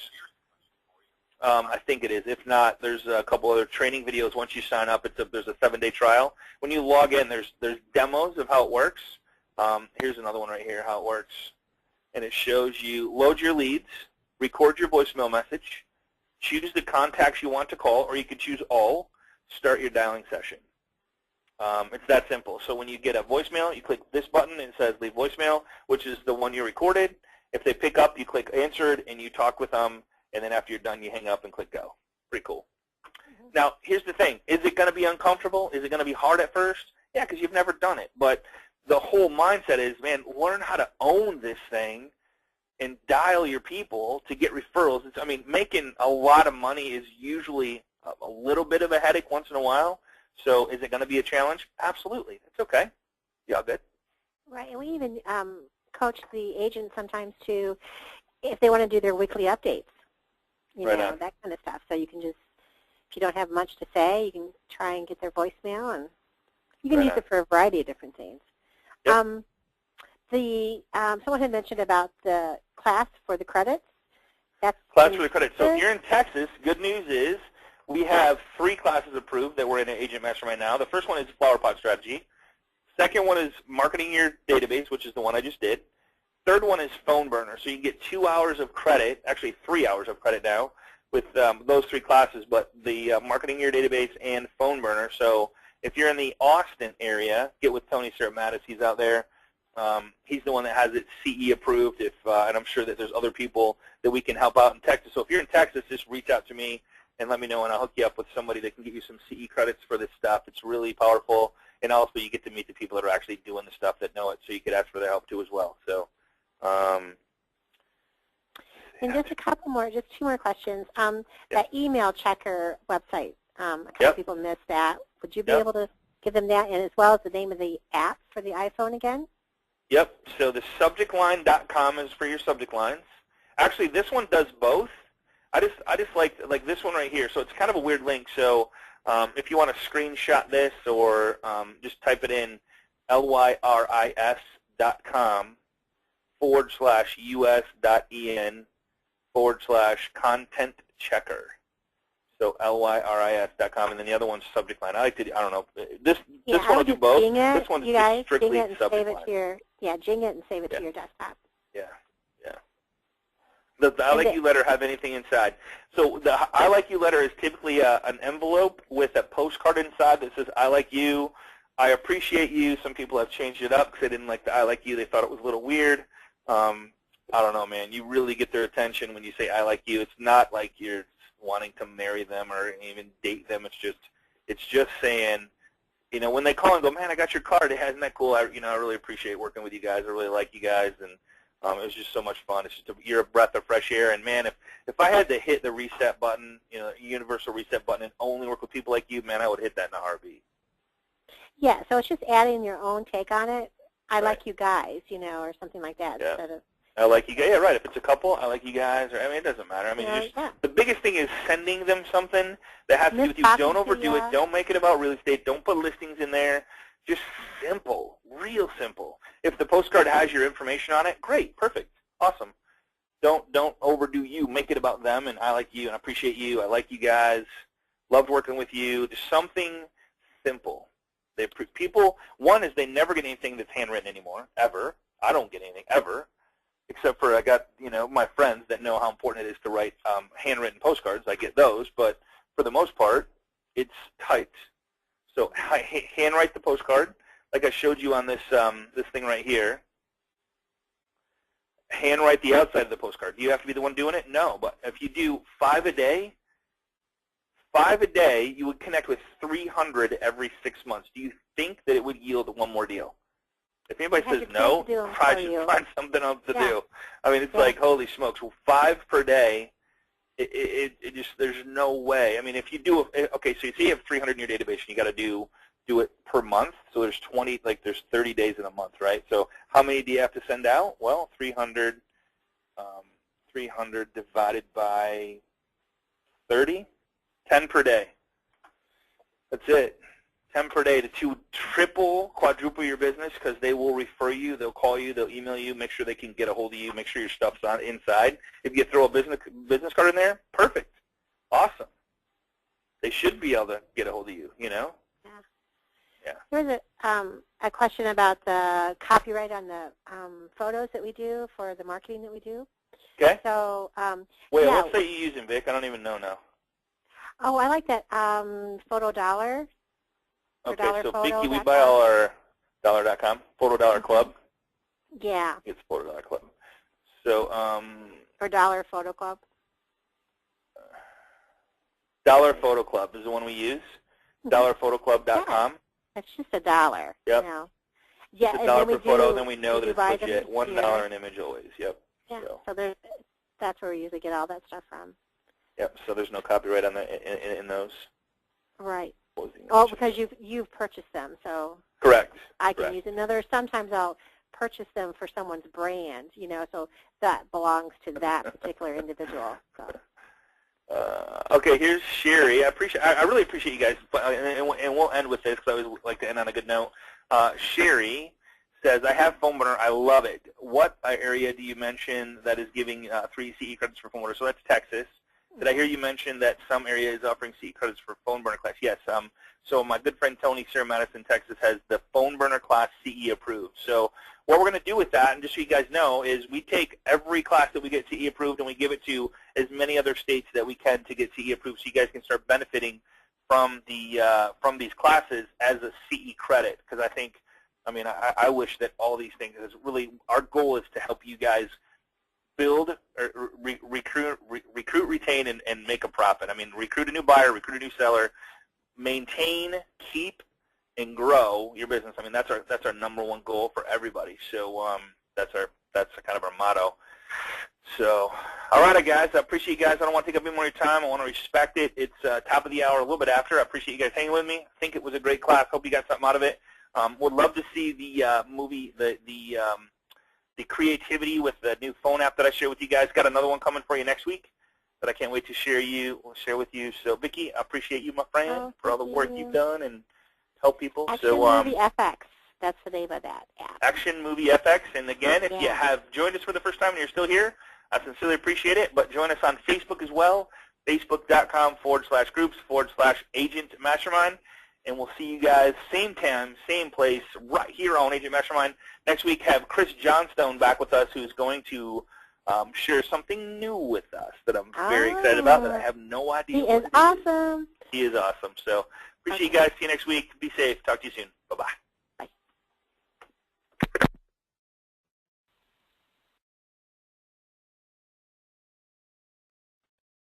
Speaker 1: I think it is. If not, there's a couple other training videos. Once you sign up, there's a 7-day trial. When you log in, there's demos of how it works. Here's another one right here, how it works. And it shows you load your leads, record your voicemail message, choose the contacts you want to call, or you could choose all, start your dialing session. It's that simple. So when you get a voicemail, you click this button and it says leave voicemail, which is the one you recorded. If they pick up, you click answered and you talk with them. And then after you're done, you hang up and click go. Pretty cool. Mm-hmm. Now, here's the thing. Is it going to be uncomfortable? Is it going to be hard at first? Yeah, because you've never done it. But the whole mindset is, man, learn how to own this thing and dial your people to get referrals. I mean, making a lot of money is usually a little bit of a headache once in a while. So is it going to be a challenge? Absolutely. It's okay. Y'all good?
Speaker 2: Right. And we even coach the agents sometimes to, if they want to do their weekly updates. You know, that kind of stuff. So you can just, if you don't have much to say, you can try and get their voicemail, and you can use it for a variety of different things. Yep. Someone had mentioned about the class for the credits. That's
Speaker 1: class for the credits. So if you're in Texas, good news is we have 3 classes approved that we're in an Agent Mastermind now. The first one is Flower Pot Strategy. Second one is Marketing Your Database, which is the one I just did. Third one is Phone Burner. So you get 2 hours of credit, actually 3 hours of credit now, those 3 classes, but the Marketing Your Database and Phone Burner. So if you're in the Austin area, get with Tony Seramatis. He's out there. He's the one that has it CE approved, and I'm sure that there's other people that we can help out in Texas. So if you're in Texas, just reach out to me and let me know, and I'll hook you up with somebody that can give you some CE credits for this stuff. It's really powerful, and also you get to meet the people that are actually doing the stuff that know it, so you could ask for their help too as well. So,
Speaker 2: and just a couple more, just 2 more questions. That email checker website, a couple people missed that. Would you be able to give them that, and as well as the name of the app for the iPhone again?
Speaker 1: Yep. So the subjectline.com is for your subject lines. Actually, this one does both. I just like this one right here. So it's kind of a weird link. So if you want to screenshot this or just type it in, lyris.com/us.en/content checker. So lyris.com, and then the other one's subject line. I don't know. This one will do both. This one's just strictly subject line.
Speaker 2: Jing it and save it to your desktop.
Speaker 1: Yeah. The I Like You letter have anything inside. So the I Like You letter is typically an envelope with a postcard inside that says, I like you, I appreciate you. Some people have changed it up because they didn't like the I like you. They thought it was a little weird. I don't know, man. You really get their attention when you say I like you. It's not like you're wanting to marry them or even date them. It's just saying, when they call and go, man, I got your card. Isn't that cool? I really appreciate working with you guys. I really like you guys, and it was just so much fun. It's just you're a breath of fresh air. And man, if I had to hit the reset button, universal reset button, and only work with people like you, man, I would hit that in a heartbeat.
Speaker 2: Yeah. So it's just adding your own take on it. I like you guys, or something like that.
Speaker 1: Yeah.
Speaker 2: Instead of,
Speaker 1: I like you guys. Yeah, right. If it's a couple, I like you guys. Or it doesn't matter. The biggest thing is sending them something that has to do with you. Don't overdo it. Don't make it about real estate. Don't put listings in there. Just simple, real simple. If the postcard has your information on it, great, perfect, awesome. Don't overdo you. Make it about them, and I like you, and I appreciate you. I like you guys. Loved working with you. Just something simple. One is they never get anything that's handwritten anymore, ever. I don't get anything ever. Except for I got, my friends that know how important it is to write handwritten postcards. I get those, but for the most part, it's typed. So I handwrite the postcard, like I showed you on this this thing right here. Handwrite the outside of the postcard. Do you have to be the one doing it? No, but if you do 5 a day, you would connect with 300 every 6 months. Do you think that it would yield one more deal? If anybody says no, I should find something else to do. It's like, holy smokes, 5 per day, it just, there's no way. If you do, okay, so you say you have 300 in your database and you got to do it per month, so there's 30 days in a month, right? So how many do you have to send out? Well, 300 divided by 30, 10 per day. That's it. 10 per day to quadruple your business, because they will refer you, they'll call you, they'll email you, make sure they can get a hold of you, make sure your stuff's on inside. If you throw a business card in there, perfect, awesome. They should be able to get a hold of you, Yeah.
Speaker 2: Here's a question about the copyright on the photos that we do for the marketing that we do.
Speaker 1: Okay.
Speaker 2: So,
Speaker 1: wait, what site are you using, Vic? I don't even know now.
Speaker 2: Oh, I like that Photo Dollar.
Speaker 1: Okay, so Vicki, we buy all our dollar.com, Photo Dollar Club.
Speaker 2: Yeah.
Speaker 1: It's Photo Dollar Club. So,
Speaker 2: or Dollar Photo Club.
Speaker 1: Dollar Photo Club is the one we use. DollarPhotoClub.com.
Speaker 2: That's just $1.
Speaker 1: Yep.
Speaker 2: Yeah,
Speaker 1: it's $1 per photo, and then we know that it's legit. $1 an image always. Yep.
Speaker 2: Yeah. So that's where we usually get all that stuff from.
Speaker 1: Yep. So there's no copyright on in those.
Speaker 2: Right. Oh, because you've purchased them, so
Speaker 1: correct.
Speaker 2: I can use another. Sometimes I'll purchase them for someone's brand, so that belongs to that particular individual. So.
Speaker 1: Okay, here's Sherry. I really appreciate you guys, and we'll end with this because I always like to end on a good note. Sherry says, I have Phone Burner. I love it. What area do you mention that is giving 3 CE credits for Phone Burner? So that's Texas. Did I hear you mention that some area is offering CE credits for phone burner class? Yes. So my good friend Tony here in Madison, Texas, has the phone burner class CE approved. So what we're going to do with that, and just so you guys know, is we take every class that we get CE approved and we give it to as many other states that we can to get CE approved, so you guys can start benefiting from these classes as a CE credit. Because I wish that all these things is really, our goal is to help you guys build, or recruit, retain, and make a profit. I mean, recruit a new buyer, recruit a new seller, maintain, keep, and grow your business. I mean, that's our number one goal for everybody. So that's kind of our motto. So, all right, guys. I appreciate you guys. I don't want to take up any more of your time. I want to respect it. It's top of the hour, a little bit after. I appreciate you guys hanging with me. I think it was a great class. Hope you got something out of it. Would love to see the movie, the creativity with the new phone app that I shared with you guys. Got another one coming for you next week that I can't wait to share with you. So, Vicki, I appreciate you, my friend, for all the work you've done and help people.
Speaker 2: Action Movie FX. That's the name of that app. Action
Speaker 1: Movie FX. And again, if you have joined us for the first time and you're still here, I sincerely appreciate it. But join us on Facebook as well, facebook.com/groups/Agent Mastermind. And we'll see you guys same time, same place, right here on Agent Mastermind. Next week, have Chris Johnstone back with us, who's going to share something new with us that I'm very excited about, that I have no idea.
Speaker 2: He is awesome.
Speaker 1: He is awesome. So appreciate you guys. See you next week. Be safe. Talk to you soon. Bye-bye.